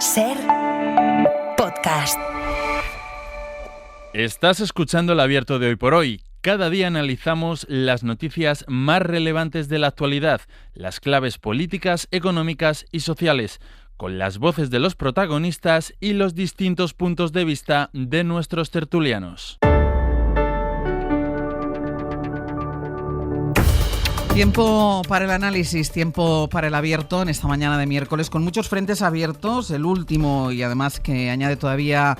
SER Podcast. Estás escuchando el Abierto de Hoy por Hoy. Cada día analizamos las noticias más relevantes de la actualidad, las claves políticas, económicas y sociales, con las voces de los protagonistas y los distintos puntos de vista de nuestros tertulianos. Tiempo para el análisis, tiempo para el abierto en esta mañana de miércoles, con muchos frentes abiertos, el último y además que añade todavía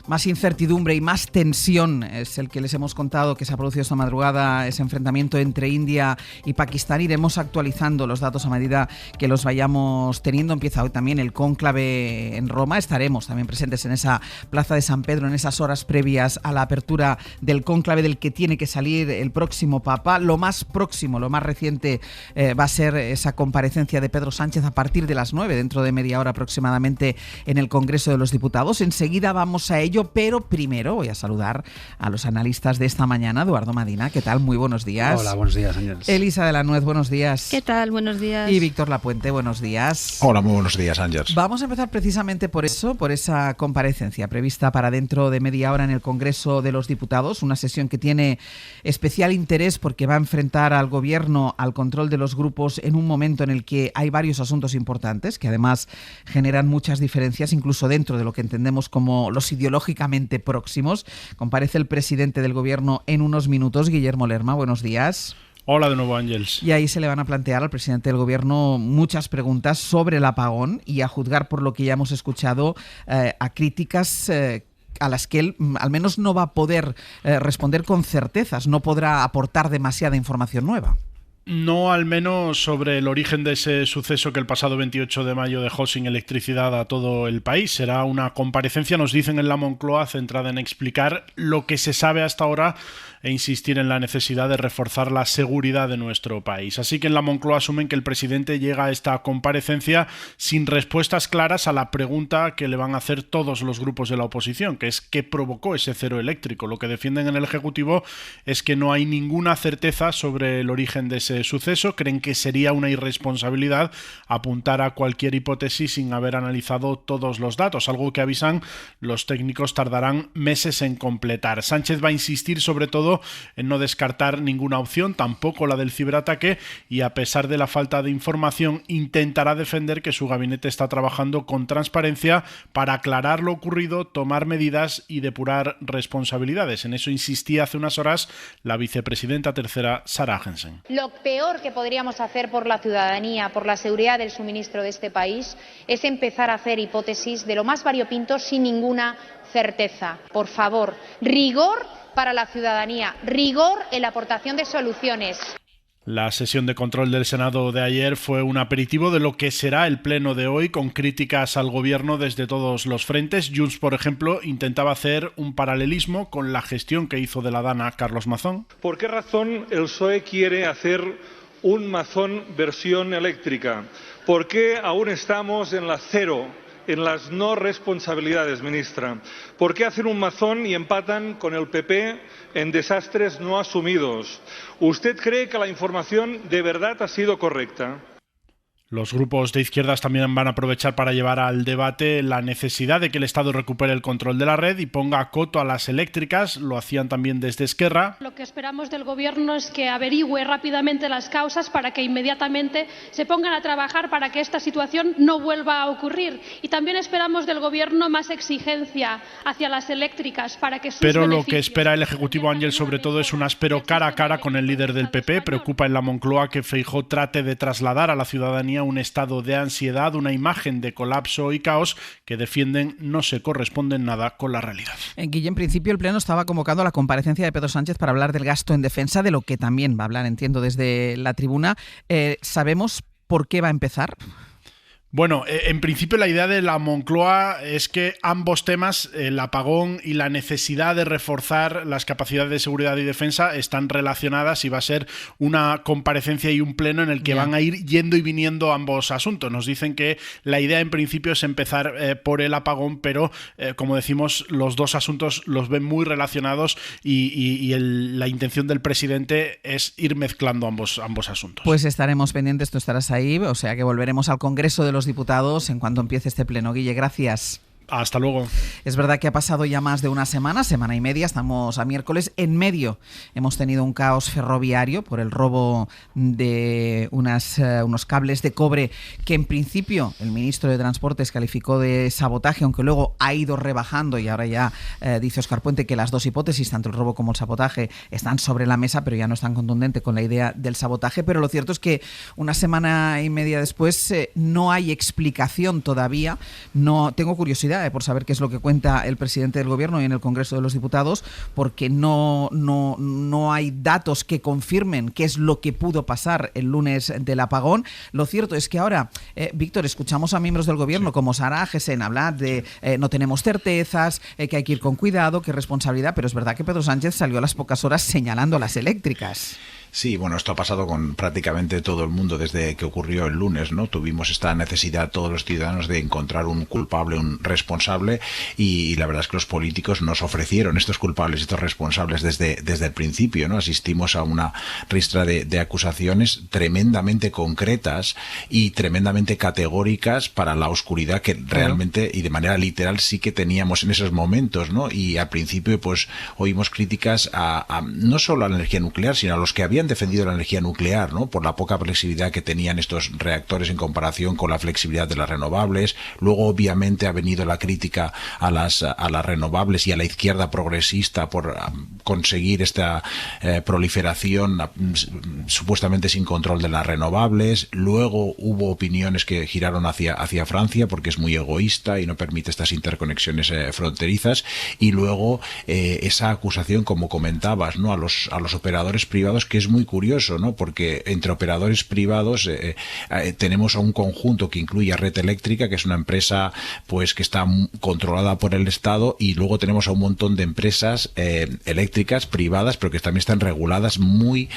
más incertidumbre y más tensión es el que les hemos contado que se ha producido esta madrugada, ese enfrentamiento entre India y Pakistán. Iremos actualizando los datos a medida que los vayamos teniendo. Empieza hoy también el cónclave en Roma. Estaremos también presentes en esa plaza de San Pedro en esas horas previas a la apertura del cónclave del que tiene que salir el próximo Papa. Lo más próximo, lo más reciente va a ser esa comparecencia de Pedro Sánchez a partir de las 9, dentro de media hora aproximadamente, en el Congreso de los Diputados. Enseguida vamos a ello, pero primero voy a saludar a los analistas de esta mañana. Eduardo Madina, ¿qué tal? Muy buenos días. Hola, buenos días, Ángeles. Elisa de la Nuez, buenos días. ¿Qué tal? Buenos días. Y Víctor Lapuente, buenos días. Hola, muy buenos días, Ángeles. Vamos a empezar precisamente por eso, por esa comparecencia prevista para dentro de media hora en el Congreso de los Diputados, una sesión que tiene especial interés porque va a enfrentar al Gobierno al control de los grupos en un momento en el que hay varios asuntos importantes que además generan muchas diferencias, incluso dentro de lo que entendemos como los ideológicamente próximos. Comparece el presidente del Gobierno en unos minutos, Guillermo Lerma. Buenos días. Hola de nuevo, Ángeles. Y ahí se le van a plantear al presidente del Gobierno muchas preguntas sobre el apagón y, a juzgar por lo que ya hemos escuchado, a críticas a las que él al menos no va a poder responder con certezas, no podrá aportar demasiada información nueva. No, al menos sobre el origen de ese suceso que el pasado 28 de mayo dejó sin electricidad a todo el país. Será una comparecencia, nos dicen en la Moncloa, centrada en explicar lo que se sabe hasta ahora e insistir en la necesidad de reforzar la seguridad de nuestro país. Así que en la Moncloa asumen que el presidente llega a esta comparecencia sin respuestas claras a la pregunta que le van a hacer todos los grupos de la oposición, que es ¿qué provocó ese cero eléctrico? Lo que defienden en el Ejecutivo es que no hay ninguna certeza sobre el origen de ese suceso. Creen que sería una irresponsabilidad apuntar a cualquier hipótesis sin haber analizado todos los datos, algo que avisan los técnicos tardarán meses en completar. Sánchez va a insistir sobre todo en no descartar ninguna opción, tampoco la del ciberataque, y a pesar de la falta de información intentará defender que su gabinete está trabajando con transparencia para aclarar lo ocurrido, tomar medidas y depurar responsabilidades. En eso insistía hace unas horas la vicepresidenta tercera, Sara Agentsen. Lo peor que podríamos hacer por la ciudadanía, por la seguridad del suministro de este país, es empezar a hacer hipótesis de lo más variopinto sin ninguna certeza. Por favor, rigor para la ciudadanía, rigor en la aportación de soluciones. La sesión de control del Senado de ayer fue un aperitivo de lo que será el pleno de hoy, con críticas al gobierno desde todos los frentes. Junts, por ejemplo, intentaba hacer un paralelismo con la gestión que hizo de la Dana Carlos Mazón. ¿Por qué razón el PSOE quiere hacer un Mazón versión eléctrica? ¿Por qué aún estamos en la cero, en las no responsabilidades, ministra? ¿Por qué hacen un Mazón y empatan con el PP en desastres no asumidos? ¿Usted cree que la información de verdad ha sido correcta? Los grupos de izquierdas también van a aprovechar para llevar al debate la necesidad de que el Estado recupere el control de la red y ponga coto a las eléctricas. Lo hacían también desde Esquerra. Lo que esperamos del Gobierno es que averigüe rápidamente las causas para que inmediatamente se pongan a trabajar para que esta situación no vuelva a ocurrir. Y también esperamos del Gobierno más exigencia hacia las eléctricas para que sus Pero beneficios... Lo que espera el Ejecutivo, Ángel, sobre todo es un áspero cara a cara con el líder del PP. Preocupa en la Moncloa que Feijóo trate de trasladar a la ciudadanía un estado de ansiedad, una imagen de colapso y caos que defienden no se corresponde en nada con la realidad. Guille, en principio el Pleno estaba convocado a la comparecencia de Pedro Sánchez para hablar del gasto en defensa, de lo que también va a hablar, entiendo, desde la tribuna. ¿Sabemos por qué va a empezar? Bueno, en principio la idea de la Moncloa es que ambos temas, el apagón y la necesidad de reforzar las capacidades de seguridad y defensa, están relacionadas y va a ser una comparecencia y un pleno en el que van a ir yendo y viniendo ambos asuntos. Nos dicen que la idea en principio es empezar por el apagón, pero como decimos, los dos asuntos los ven muy relacionados y la intención del presidente es ir mezclando ambos asuntos. Pues estaremos pendientes, tú estarás ahí, o sea que volveremos al Congreso de los los Diputados en cuanto empiece este pleno. Guille, gracias. Hasta luego. Es verdad que ha pasado ya más de una semana y media, estamos a miércoles. En medio hemos tenido un caos ferroviario por el robo de unos cables de cobre que en principio el ministro de Transportes calificó de sabotaje, aunque luego ha ido rebajando y ahora ya dice Óscar Puente que las dos hipótesis, tanto el robo como el sabotaje, están sobre la mesa, pero ya no es tan contundente con la idea del sabotaje. Pero lo cierto es que una semana y media después no hay explicación todavía. No tengo curiosidad por saber qué es lo que cuenta el presidente del Gobierno y en el Congreso de los Diputados, porque no hay datos que confirmen qué es lo que pudo pasar el lunes del apagón. Lo cierto es que ahora, Víctor, escuchamos a miembros del Gobierno como Sara Agesen hablar de no tenemos certezas, que hay que ir con cuidado, que responsabilidad, pero es verdad que Pedro Sánchez salió a las pocas horas señalando a las eléctricas. Sí, bueno, esto ha pasado con prácticamente todo el mundo desde que ocurrió el lunes, ¿no? Tuvimos esta necesidad todos los ciudadanos de encontrar un culpable, un responsable, y la verdad es que los políticos nos ofrecieron estos culpables y estos responsables desde el principio, ¿no? Asistimos a una ristra de acusaciones tremendamente concretas y tremendamente categóricas para la oscuridad que realmente y de manera literal sí que teníamos en esos momentos, ¿no? Y al principio pues oímos críticas a no solo a la energía nuclear, sino a los que habían defendido la energía nuclear, ¿no? Por la poca flexibilidad que tenían estos reactores en comparación con la flexibilidad de las renovables. Luego, obviamente, ha venido la crítica a las renovables y a la izquierda progresista por conseguir esta proliferación supuestamente sin control de las renovables. Luego hubo opiniones que giraron hacia Francia porque es muy egoísta y no permite estas interconexiones fronterizas. Y luego esa acusación, como comentabas, ¿no? A los operadores privados, que es muy curioso, ¿no? Porque entre operadores privados tenemos a un conjunto que incluye a Red Eléctrica, que es una empresa pues que está controlada por el Estado, y luego tenemos a un montón de empresas eléctricas privadas, pero que también están reguladas muy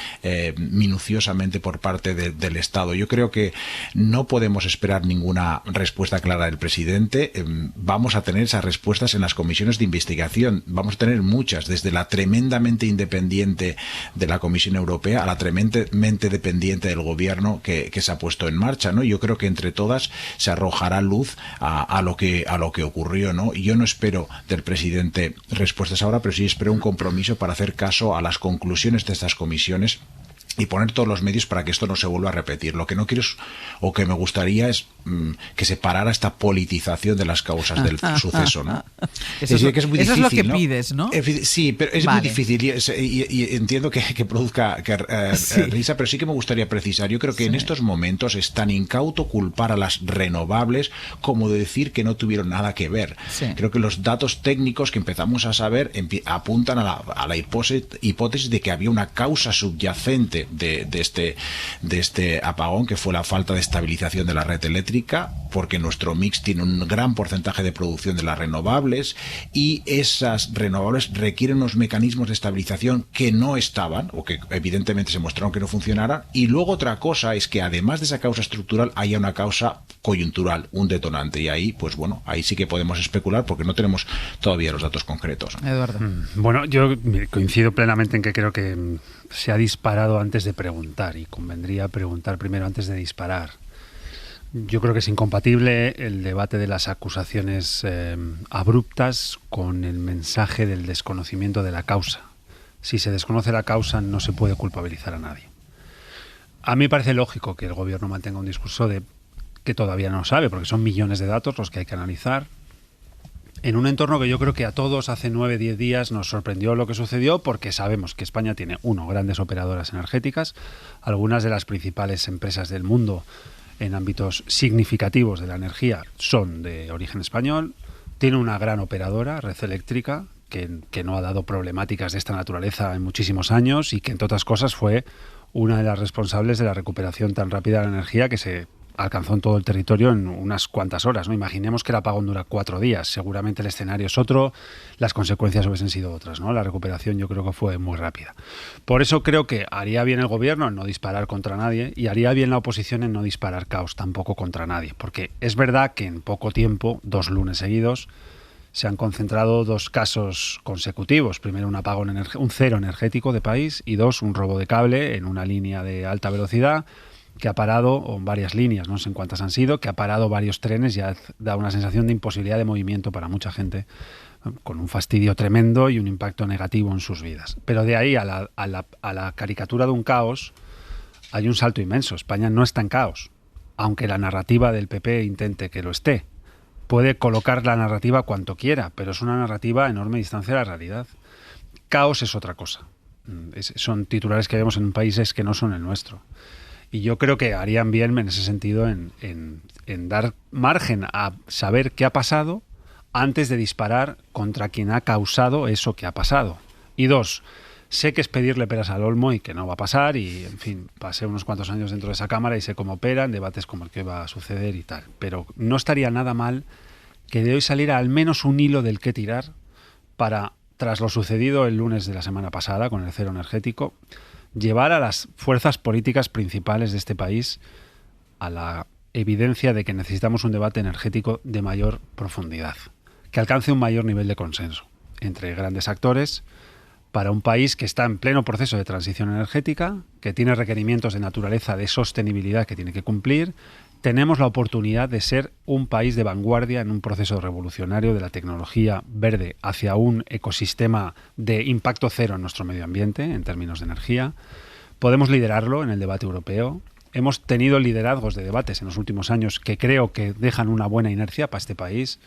minuciosamente por parte del Estado. Yo creo que no podemos esperar ninguna respuesta clara del presidente. Vamos a tener esas respuestas en las comisiones de investigación. Vamos a tener muchas, desde la tremendamente independiente de la Comisión Europea a la tremendamente dependiente del Gobierno que se ha puesto en marcha, ¿no? Yo creo que entre todas se arrojará luz a lo que ocurrió, ¿no? Y yo no espero del presidente respuestas ahora, pero sí espero un compromiso para hacer caso a las conclusiones de estas comisiones y poner todos los medios para que esto no se vuelva a repetir. Lo que no quiero o que me gustaría es que se parara esta politización de las causas del suceso, ¿no? Eso es lo que pides, ¿no? Sí, pero es muy difícil y entiendo que produzca risa, pero sí que me gustaría precisar. Yo creo que en estos momentos es tan incauto culpar a las renovables como de decir que no tuvieron nada que ver. Sí. Creo que los datos técnicos que empezamos a saber apuntan a la hipótesis de que había una causa subyacente de este apagón, que fue la falta de estabilización de la red eléctrica, porque nuestro mix tiene un gran porcentaje de producción de las renovables y esas renovables requieren unos mecanismos de estabilización que no estaban, o que evidentemente se mostraron que no funcionaran. Y luego otra cosa es que además de esa causa estructural haya una causa coyuntural, un detonante, y ahí pues bueno, ahí sí que podemos especular porque no tenemos todavía los datos concretos. Eduardo. Bueno, yo coincido plenamente en que creo que se ha disparado antes de preguntar, y convendría preguntar primero antes de disparar. Yo creo que es incompatible el debate de las acusaciones abruptas con el mensaje del desconocimiento de la causa. Si se desconoce la causa, no se puede culpabilizar a nadie. A mí me parece lógico que el Gobierno mantenga un discurso de que todavía no sabe, porque son millones de datos los que hay que analizar, en un entorno que yo creo que a todos hace 9 o 10 días nos sorprendió lo que sucedió, porque sabemos que España tiene, grandes operadoras energéticas, algunas de las principales empresas del mundo en ámbitos significativos de la energía son de origen español, tiene una gran operadora, Red Eléctrica, que no ha dado problemáticas de esta naturaleza en muchísimos años y que, entre otras cosas, fue una de las responsables de la recuperación tan rápida de la energía que se alcanzó en todo el territorio en unas cuantas horas, ¿no? Imaginemos que el apagón dura 4 días, seguramente el escenario es otro, las consecuencias hubiesen sido otras, ¿no? La recuperación yo creo que fue muy rápida. Por eso creo que haría bien el Gobierno en no disparar contra nadie y haría bien la oposición en no disparar caos tampoco contra nadie, porque es verdad que en poco tiempo, 2 lunes seguidos, se han concentrado 2 casos consecutivos. Primero, un apagón, un cero energético de país, y 2, un robo de cable en una línea de alta velocidad, que ha parado, o varias líneas, no sé en cuántas han sido, que ha parado varios trenes y ha dado una sensación de imposibilidad de movimiento para mucha gente, con un fastidio tremendo y un impacto negativo en sus vidas. Pero de ahí a la caricatura de un caos hay un salto inmenso. España no está en caos, aunque la narrativa del PP intente que lo esté. Puede colocar la narrativa cuanto quiera, pero es una narrativa a enorme distancia de la realidad. Caos es otra cosa. Son titulares que vemos en países que no son el nuestro. Y yo creo que harían bien en ese sentido en dar margen a saber qué ha pasado antes de disparar contra quien ha causado eso que ha pasado. Y dos, sé que es pedirle peras al olmo y que no va a pasar y, en fin, pasé unos cuantos años dentro de esa Cámara y sé cómo operan, debates como el que va a suceder y tal. Pero no estaría nada mal que de hoy saliera al menos un hilo del que tirar para, tras lo sucedido el lunes de la semana pasada con el cero energético, llevar a las fuerzas políticas principales de este país a la evidencia de que necesitamos un debate energético de mayor profundidad, que alcance un mayor nivel de consenso entre grandes actores para un país que está en pleno proceso de transición energética, que tiene requerimientos de naturaleza de sostenibilidad que tiene que cumplir. Tenemos la oportunidad de ser un país de vanguardia en un proceso revolucionario de la tecnología verde hacia un ecosistema de impacto cero en nuestro medio ambiente en términos de energía. Podemos liderarlo en el debate europeo. Hemos tenido liderazgos de debates en los últimos años que creo que dejan una buena inercia para este país.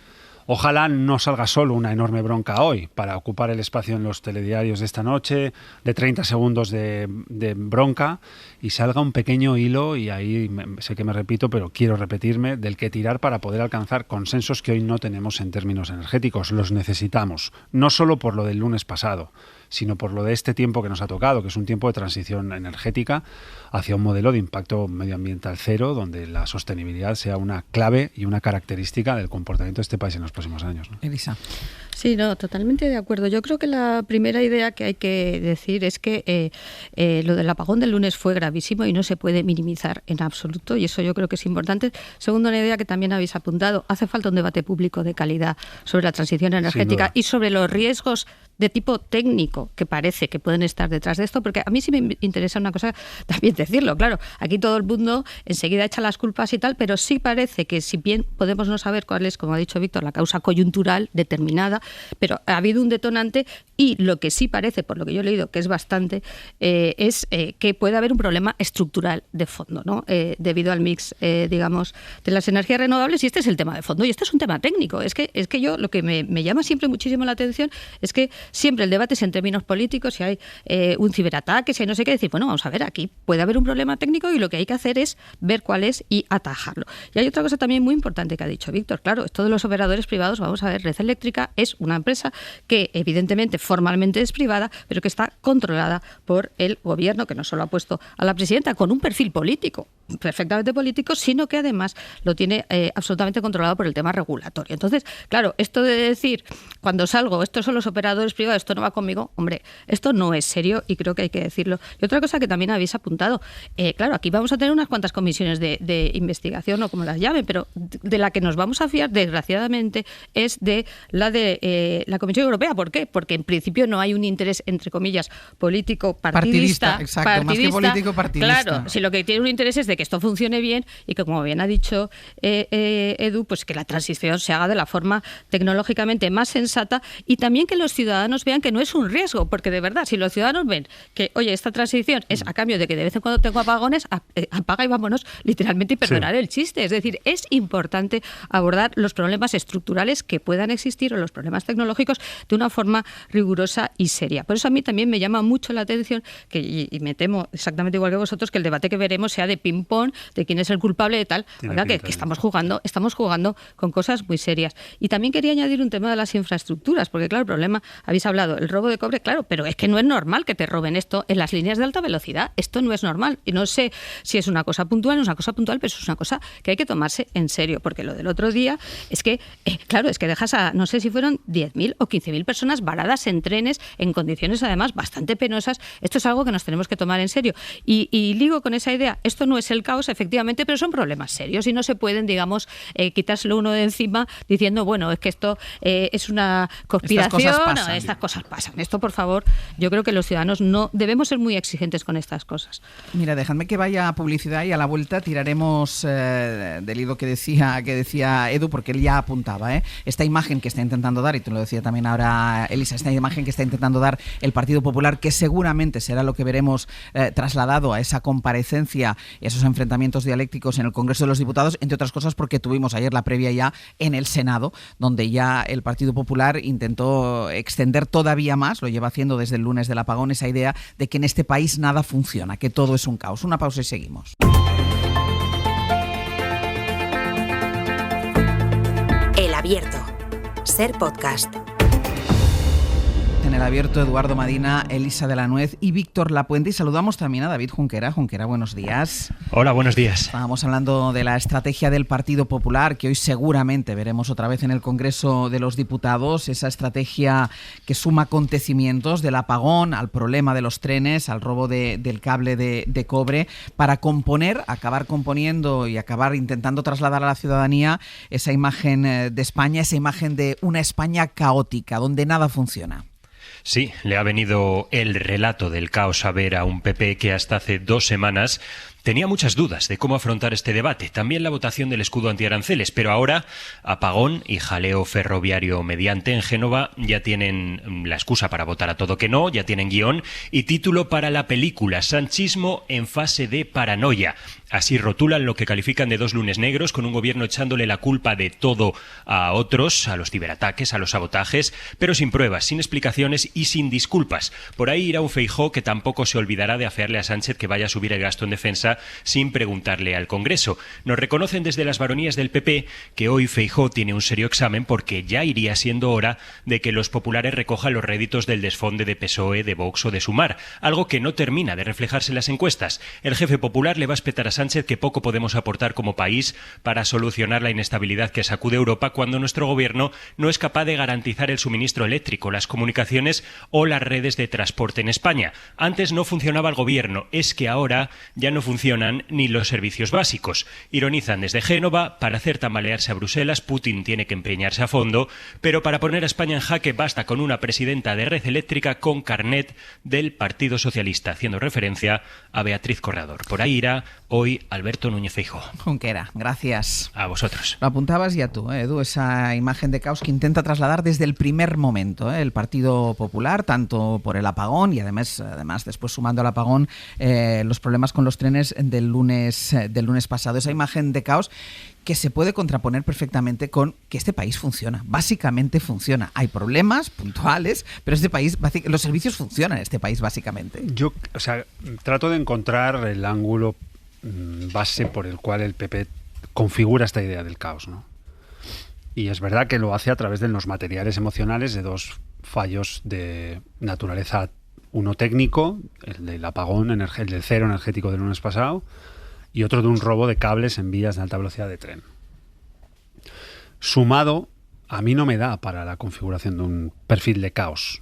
Ojalá no salga solo una enorme bronca hoy para ocupar el espacio en los telediarios de esta noche, de 30 segundos de bronca, y salga un pequeño hilo, y ahí sé que me repito, pero quiero repetirme, del que tirar para poder alcanzar consensos que hoy no tenemos en términos energéticos. Los necesitamos, no solo por lo del lunes pasado, sino por lo de este tiempo que nos ha tocado, que es un tiempo de transición energética hacia un modelo de impacto medioambiental cero, donde la sostenibilidad sea una clave y una característica del comportamiento de este país en los próximos años, ¿no? Elisa. Sí, no, totalmente de acuerdo. Yo creo que la primera idea que hay que decir es que lo del apagón del lunes fue gravísimo y no se puede minimizar en absoluto, y eso yo creo que es importante. Segundo, una idea que también habéis apuntado, hace falta un debate público de calidad sobre la transición energética y sobre los riesgos de tipo técnico que parece que pueden estar detrás de esto, porque a mí sí me interesa una cosa también decirlo, claro, aquí todo el mundo enseguida echa las culpas y tal, pero sí parece que, si bien podemos no saber cuál es, como ha dicho Víctor, la causa coyuntural determinada, pero ha habido un detonante, y lo que sí parece, por lo que yo he leído, que es bastante, es que puede haber un problema estructural de fondo, ¿no? Debido al mix, digamos, de las energías renovables, y este es el tema de fondo, y este es un tema técnico. Es que yo, lo que me llama siempre muchísimo la atención es que siempre el debate es en términos políticos, si hay un ciberataque, si hay no sé qué, decir, bueno, vamos a ver, aquí puede haber un problema técnico y lo que hay que hacer es ver cuál es y atajarlo. Y hay otra cosa también muy importante que ha dicho Víctor, claro, esto de los operadores privados, vamos a ver, Red Eléctrica es una empresa que evidentemente formalmente es privada, pero que está controlada por el gobierno, que no solo ha puesto a la presidenta con un perfil político, perfectamente político, sino que además lo tiene absolutamente controlado por el tema regulatorio. Entonces, claro, esto de decir, cuando salgo, estos son los operadores privados, esto no va conmigo, hombre, esto no es serio y creo que hay que decirlo. Y otra cosa que también habéis apuntado, claro, aquí vamos a tener unas cuantas comisiones de investigación, o como las llamen, pero de la que nos vamos a fiar, desgraciadamente, es de la Comisión Europea. ¿Por qué? Porque en principio no hay un interés, entre comillas, político partidista. Exacto, más que político partidista. Claro, si lo que tiene un interés es de que esto funcione bien y que, como bien ha dicho Edu, pues que la transición se haga de la forma tecnológicamente más sensata, y también que los ciudadanos vean que no es un riesgo, porque de verdad, si los ciudadanos ven que, oye, esta transición es a cambio de que de vez en cuando tengo apagones, apaga y vámonos, literalmente, y perdonar el chiste. Es decir, es importante abordar los problemas estructurales que puedan existir o los problemas tecnológicos de una forma rigurosa y seria. Por eso a mí también me llama mucho la atención y me temo exactamente igual que vosotros que el debate que veremos sea de ping-pong, de quién es el culpable de tal. Oiga, que estamos jugando con cosas muy serias. Y también quería añadir un tema de las infraestructuras, porque claro, el problema, habéis hablado, el robo de cobre, claro, pero es que no es normal que te roben esto en las líneas de alta velocidad. Esto no es normal. Y no sé si es una cosa puntual, no es una cosa puntual, pero es una cosa que hay que tomarse en serio, porque lo del otro día es que, claro, es que dejas a, no sé si fueron 10.000 o 15.000 personas varadas en trenes en condiciones además bastante penosas. Esto es algo que nos tenemos que tomar en serio. Y ligo con esa idea, esto no es el caos, efectivamente, pero son problemas serios y no se pueden, digamos, quitárselo uno de encima diciendo, bueno, es que esto es una conspiración. Estas cosas pasan. estas cosas pasan. Esto, por favor, yo creo que los ciudadanos no debemos ser muy exigentes con estas cosas. Mira, dejadme que vaya a publicidad y a la vuelta tiraremos del hilo que decía Edu, porque él ya apuntaba, esta imagen que está intentando dar, y te lo decía también ahora Elisa, esta imagen que está intentando dar el Partido Popular, que seguramente será lo que veremos trasladado a esa comparecencia y esos enfrentamientos dialécticos en el Congreso de los Diputados, entre otras cosas porque tuvimos ayer la previa ya en el Senado, donde ya el Partido Popular intentó extender todavía más, lo lleva haciendo desde el lunes del apagón, esa idea de que en este país nada funciona, que todo es un caos. Una pausa y seguimos. El Abierto. Ser Podcast. En el Abierto, Eduardo Madina, Elisa de la Nuez y Víctor Lapuente. Y saludamos también a David Junquera. Junquera, buenos días. Hola, buenos días. Estábamos hablando de la estrategia del Partido Popular, que hoy seguramente veremos otra vez en el Congreso de los Diputados. Esa estrategia que suma acontecimientos del apagón al problema de los trenes, al robo del cable de cobre, para acabar componiendo y acabar intentando trasladar a la ciudadanía esa imagen de España, esa imagen de una España caótica, donde nada funciona. Sí, le ha venido el relato del caos a ver a un PP que hasta hace 2 semanas tenía muchas dudas de cómo afrontar este debate, también la votación del escudo antiaranceles, pero ahora apagón y jaleo ferroviario mediante en Génova ya tienen la excusa para votar a todo que no, ya tienen guión y título para la película, Sanchismo en fase de paranoia. Así rotulan lo que califican de 2 lunes negros, con un gobierno echándole la culpa de todo a otros, a los ciberataques, a los sabotajes, pero sin pruebas, sin explicaciones y sin disculpas. Por ahí irá un Feijóo que tampoco se olvidará de afearle a Sánchez que vaya a subir el gasto en defensa sin preguntarle al Congreso. Nos reconocen desde las baronías del PP que hoy Feijóo tiene un serio examen porque ya iría siendo hora de que los populares recojan los réditos del desfonde de PSOE, de Vox o de Sumar, algo que no termina de reflejarse en las encuestas. El jefe popular le va a espetar a Sánchez que poco podemos aportar como país para solucionar la inestabilidad que sacude Europa cuando nuestro gobierno no es capaz de garantizar el suministro eléctrico, las comunicaciones o las redes de transporte en España. Antes no funcionaba el gobierno, es que ahora ya no funcionan ni los servicios básicos. Ironizan desde Génova, para hacer tambalearse a Bruselas, Putin tiene que empeñarse a fondo, pero para poner a España en jaque basta con una presidenta de red eléctrica con carnet del Partido Socialista, haciendo referencia a Beatriz Corredor. Por ahí irá hoy Alberto Núñez Feijóo. Junquera, gracias. A vosotros. Lo apuntabas ya tú, Edu, esa imagen de caos que intenta trasladar desde el primer momento el Partido Popular, tanto por el apagón y además después sumando al apagón los problemas con los trenes del lunes pasado. Esa imagen de caos que se puede contraponer perfectamente con que este país funciona, básicamente funciona. Hay problemas puntuales, pero este país, los servicios funcionan en este país básicamente. Yo, trato de encontrar el ángulo base por el cual el PP configura esta idea del caos, ¿no? Y es verdad que lo hace a través de los materiales emocionales de 2 fallos de naturaleza, uno técnico, el del apagón, el del cero energético del lunes pasado, y otro de un robo de cables en vías de alta velocidad de tren. Sumado, a mí no me da para la configuración de un perfil de caos.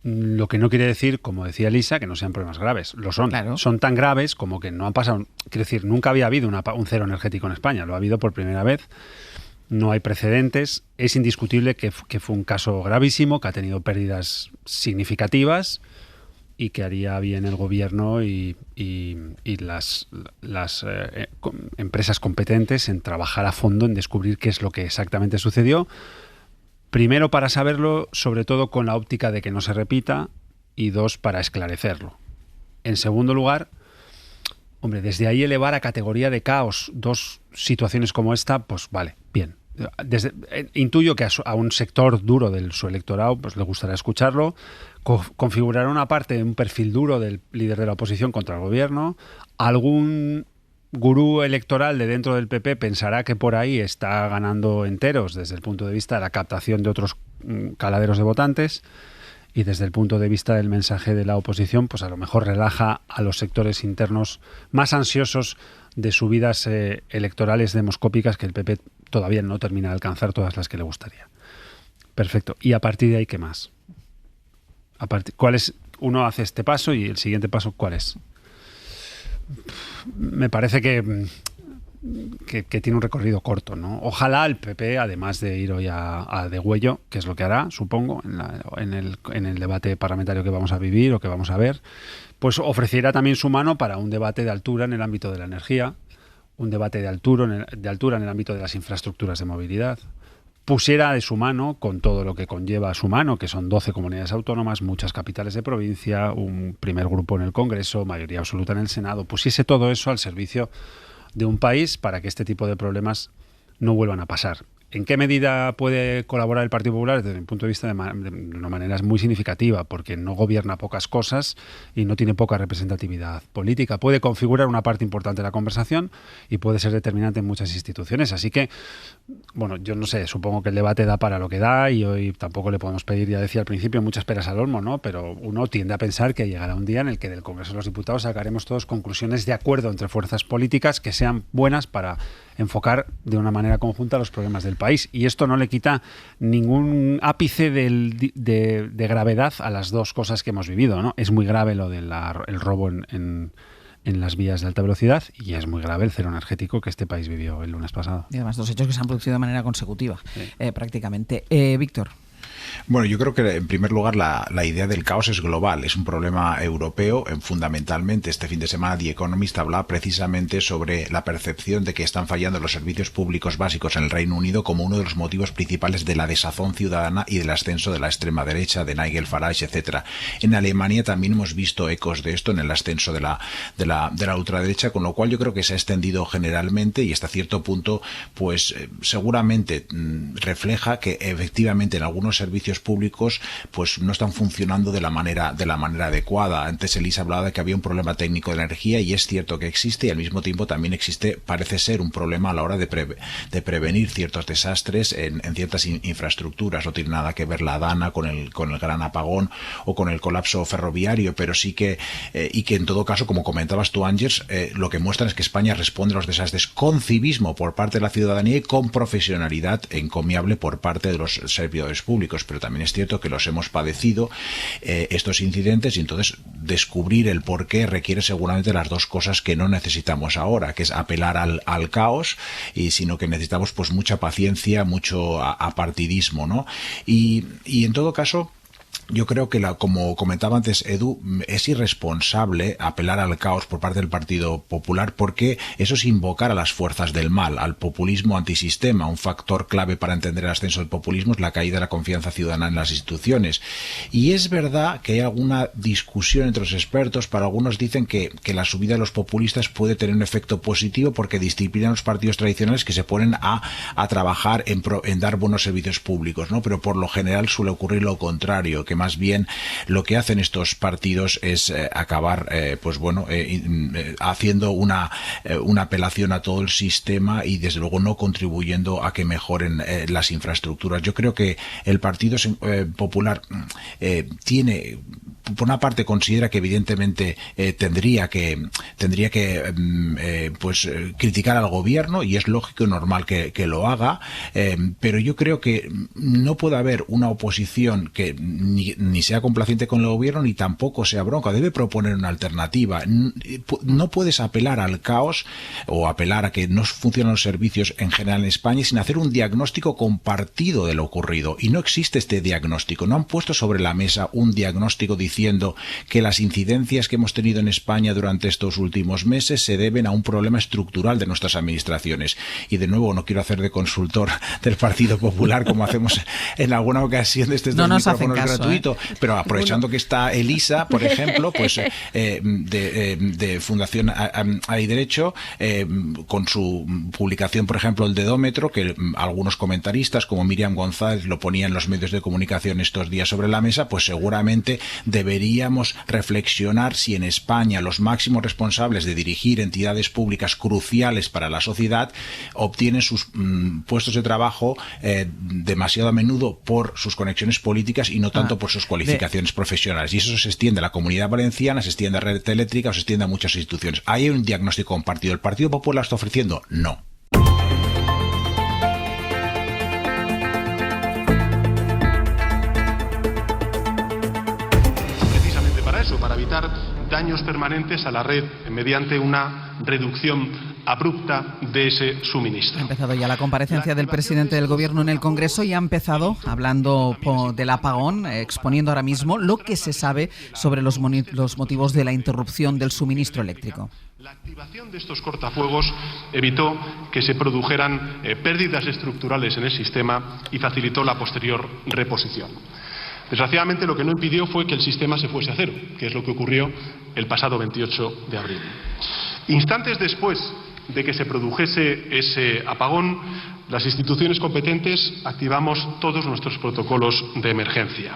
Lo que no quiere decir, como decía Elisa, que no sean problemas graves. Lo son. Claro. Son tan graves como que no han pasado. Quiero decir, nunca había habido un cero energético en España. Lo ha habido por primera vez. No hay precedentes. Es indiscutible que fue un caso gravísimo, que ha tenido pérdidas significativas y que haría bien el gobierno y las empresas competentes en trabajar a fondo en descubrir qué es lo que exactamente sucedió. Primero, para saberlo, sobre todo con la óptica de que no se repita, y 2, para esclarecerlo. En segundo lugar, hombre, desde ahí elevar a categoría de caos 2 situaciones como esta, pues vale, bien. Intuyo que a un sector duro de su electorado pues le gustará escucharlo, configurar una parte de un perfil duro del líder de la oposición contra el gobierno, algún gurú electoral de dentro del PP pensará que por ahí está ganando enteros desde el punto de vista de la captación de otros caladeros de votantes, y desde el punto de vista del mensaje de la oposición, pues a lo mejor relaja a los sectores internos más ansiosos de subidas electorales demoscópicas que el PP todavía no termina de alcanzar todas las que le gustaría. Perfecto. Y a partir de ahí, ¿qué más? ¿Cuál es? Uno hace este paso y el siguiente paso, ¿cuál es? Me parece que que tiene un recorrido corto, ¿no? Ojalá el PP, además de ir hoy a degüello, que es lo que hará, supongo, en el debate parlamentario que vamos a vivir o que vamos a ver, pues ofreciera también su mano para un debate de altura en el ámbito de la energía, un debate de altura en el ámbito de las infraestructuras de movilidad, pusiera de su mano, con todo lo que conlleva a su mano, que son 12 comunidades autónomas, muchas capitales de provincia, un primer grupo en el Congreso, mayoría absoluta en el Senado, pusiese todo eso al servicio de un país para que este tipo de problemas no vuelvan a pasar. ¿En qué medida puede colaborar el Partido Popular? Desde mi punto de vista, de una manera muy significativa, porque no gobierna pocas cosas y no tiene poca representatividad política. Puede configurar una parte importante de la conversación y puede ser determinante en muchas instituciones. Así que, bueno, yo no sé, supongo que el debate da para lo que da y hoy tampoco le podemos pedir, ya decía al principio, muchas peras al olmo, ¿no? Pero uno tiende a pensar que llegará un día en el que del Congreso de los Diputados sacaremos todos conclusiones de acuerdo entre fuerzas políticas que sean buenas para enfocar de una manera conjunta los problemas del país. Y esto no le quita ningún ápice de gravedad a las dos cosas que hemos vivido, ¿no? Es muy grave lo del robo en las vías de alta velocidad y es muy grave el cero energético que este país vivió el lunes pasado. Y además 2 hechos que se han producido de manera consecutiva, prácticamente. Víctor. Bueno, yo creo que en primer lugar la idea del caos es global, es un problema europeo. Fundamentalmente este fin de semana The Economist hablaba precisamente sobre la percepción de que están fallando los servicios públicos básicos en el Reino Unido como uno de los motivos principales de la desazón ciudadana y del ascenso de la extrema derecha, de Nigel Farage, etcétera. En Alemania también hemos visto ecos de esto en el ascenso de la ultraderecha, con lo cual yo creo que se ha extendido generalmente y hasta cierto punto pues seguramente refleja que efectivamente en algunos servicios públicos pues no están funcionando de la manera adecuada. Antes Elisa hablaba de que había un problema técnico de energía y es cierto que existe, y al mismo tiempo también existe, parece ser, un problema a la hora de prevenir ciertos desastres en ciertas infraestructuras. No tiene nada que ver la Dana con el gran apagón o con el colapso ferroviario, pero sí que y que en todo caso, como comentabas tú, Ángels, lo que muestran es que España responde a los desastres con civismo por parte de la ciudadanía y con profesionalidad encomiable por parte de los servidores públicos. Pero también es cierto que los hemos padecido estos incidentes, y entonces descubrir el por qué requiere seguramente las dos cosas que no necesitamos ahora, que es apelar al caos, sino que necesitamos pues mucha paciencia, mucho apartidismo, ¿no? Y en todo caso, yo creo que, como comentaba antes Edu, es irresponsable apelar al caos por parte del Partido Popular, porque eso es invocar a las fuerzas del mal, al populismo antisistema. Un factor clave para entender el ascenso del populismo es la caída de la confianza ciudadana en las instituciones. Y es verdad que hay alguna discusión entre los expertos. Para algunos dicen que la subida de los populistas puede tener un efecto positivo porque disciplinan a los partidos tradicionales que se ponen a trabajar en dar buenos servicios públicos, ¿no? Pero por lo general suele ocurrir lo contrario, que más bien lo que hacen estos partidos es acabar haciendo una apelación a todo el sistema y desde luego no contribuyendo a que mejoren las infraestructuras. Yo creo que el Partido Popular tiene, por una parte, considera que evidentemente tendría que criticar al gobierno, y es lógico y normal que lo haga, pero yo creo que no puede haber una oposición que ni sea complaciente con el gobierno ni tampoco sea bronca. Debe proponer una alternativa. No puedes apelar al caos o apelar a que no funcionan los servicios en general en España sin hacer un diagnóstico compartido de lo ocurrido, y no existe este diagnóstico. No han puesto sobre la mesa un diagnóstico diciendo que las incidencias que hemos tenido en España durante estos últimos meses se deben a un problema estructural de nuestras administraciones. Y de nuevo, no quiero hacer de consultor del Partido Popular como hacemos en alguna ocasión de estos micrófonos gratuitos, pero aprovechando que está Elisa, por ejemplo, pues de Fundación Hay Derecho, con su publicación, por ejemplo, el Dedómetro, que algunos comentaristas como Miriam González lo ponían en los medios de comunicación estos días sobre la mesa, pues seguramente deberíamos reflexionar si en España los máximos responsables de dirigir entidades públicas cruciales para la sociedad obtienen sus puestos de trabajo demasiado a menudo por sus conexiones políticas y no tanto por sus cualificaciones profesionales. Y eso se extiende a la Comunidad Valenciana, se extiende a Red Eléctrica o se extiende a muchas instituciones. ¿Hay un diagnóstico compartido? ¿El Partido Popular está ofreciendo? No. Precisamente para eso, para evitar daños permanentes a la red mediante una reducción abrupta de ese suministro. Ha empezado ya la comparecencia del presidente del Gobierno en el Congreso y ha empezado hablando del apagón, exponiendo ahora mismo lo que se sabe sobre los motivos de la interrupción del suministro eléctrico. La activación de estos cortafuegos evitó que se produjeran pérdidas estructurales en el sistema y facilitó la posterior reposición. Desgraciadamente, lo que no impidió fue que el sistema se fuese a cero, que es lo que ocurrió el pasado 28 de abril. Instantes después de que se produjese ese apagón, las instituciones competentes activamos todos nuestros protocolos de emergencia.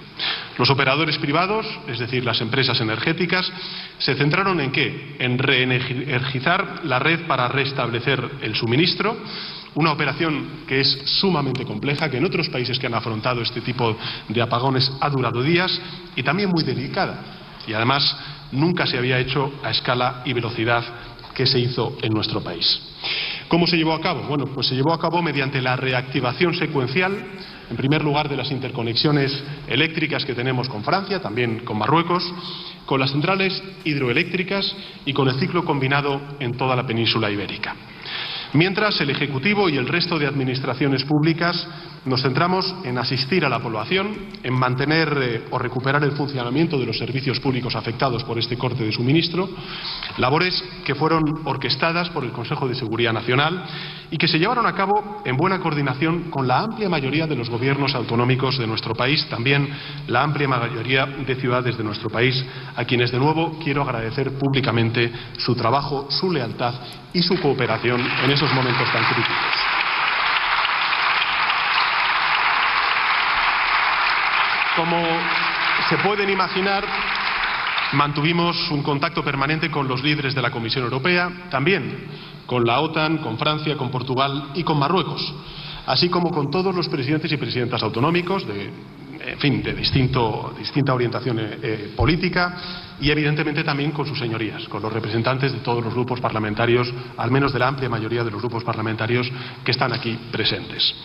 Los operadores privados, es decir, las empresas energéticas, se centraron ¿en qué? En reenergizar la red para restablecer el suministro, una operación que es sumamente compleja, que en otros países que han afrontado este tipo de apagones ha durado días y también muy delicada. Y además nunca se había hecho a escala y velocidad que se hizo en nuestro país. ¿Cómo se llevó a cabo? Bueno, pues se llevó a cabo mediante la reactivación secuencial, en primer lugar, de las interconexiones eléctricas que tenemos con Francia, también con Marruecos, con las centrales hidroeléctricas y con el ciclo combinado en toda la península ibérica. Mientras, el Ejecutivo y el resto de administraciones públicas nos centramos en asistir a la población, en mantener o recuperar el funcionamiento de los servicios públicos afectados por este corte de suministro, labores que fueron orquestadas por el Consejo de Seguridad Nacional y que se llevaron a cabo en buena coordinación con la amplia mayoría de los gobiernos autonómicos de nuestro país, también la amplia mayoría de ciudades de nuestro país, a quienes de nuevo quiero agradecer públicamente su trabajo, su lealtad y su cooperación en esos momentos tan críticos. Como se pueden imaginar, mantuvimos un contacto permanente con los líderes de la Comisión Europea, también con la OTAN, con Francia, con Portugal y con Marruecos, así como con todos los presidentes y presidentas autonómicos de distinta orientación política y evidentemente también con sus señorías, con los representantes de todos los grupos parlamentarios, al menos de la amplia mayoría de los grupos parlamentarios que están aquí presentes.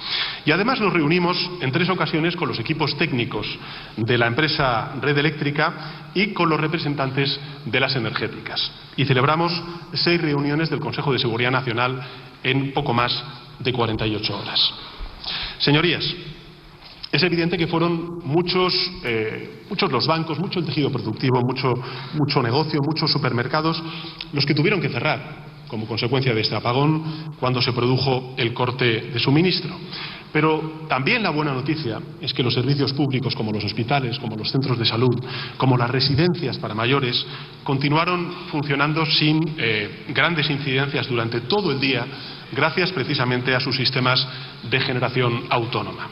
Y además nos reunimos en 3 ocasiones con los equipos técnicos de la empresa Red Eléctrica y con los representantes de las energéticas. Y celebramos 6 reuniones del Consejo de Seguridad Nacional en poco más de 48 horas. Señorías, es evidente que fueron muchos los bancos, mucho el tejido productivo, mucho negocio, muchos supermercados los que tuvieron que cerrar como consecuencia de este apagón cuando se produjo el corte de suministro. Pero también la buena noticia es que los servicios públicos como los hospitales, como los centros de salud, como las residencias para mayores, continuaron funcionando sin grandes incidencias durante todo el día, gracias precisamente a sus sistemas de generación autónoma.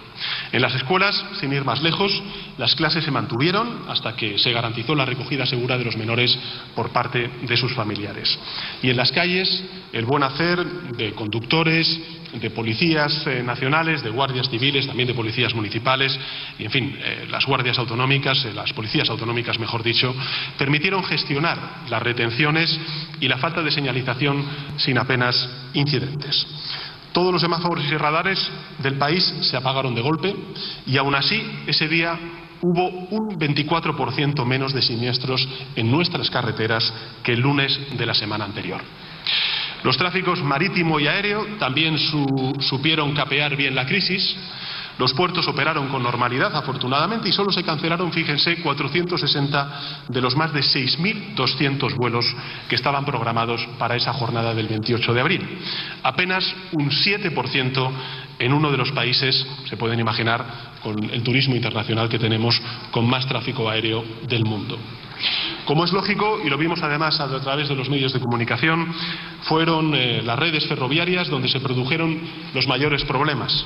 En las escuelas, sin ir más lejos, las clases se mantuvieron hasta que se garantizó la recogida segura de los menores por parte de sus familiares. Y en las calles, el buen hacer de conductores, de policías nacionales, de guardias civiles, también de policías municipales, y en fin, las guardias autonómicas, las policías autonómicas, mejor dicho, permitieron gestionar las retenciones y la falta de señalización sin apenas incidentes. Todos los semáforos y radares del país se apagaron de golpe y aún así ese día hubo un 24% menos de siniestros en nuestras carreteras que el lunes de la semana anterior. Los tráficos marítimo y aéreo también supieron capear bien la crisis. Los puertos operaron con normalidad, afortunadamente, y solo se cancelaron, fíjense, 460 de los más de 6.200 vuelos que estaban programados para esa jornada del 28 de abril. Apenas un 7% en uno de los países, se pueden imaginar, con el turismo internacional que tenemos, con más tráfico aéreo del mundo. Como es lógico, y lo vimos además a través de los medios de comunicación, fueron las redes ferroviarias donde se produjeron los mayores problemas.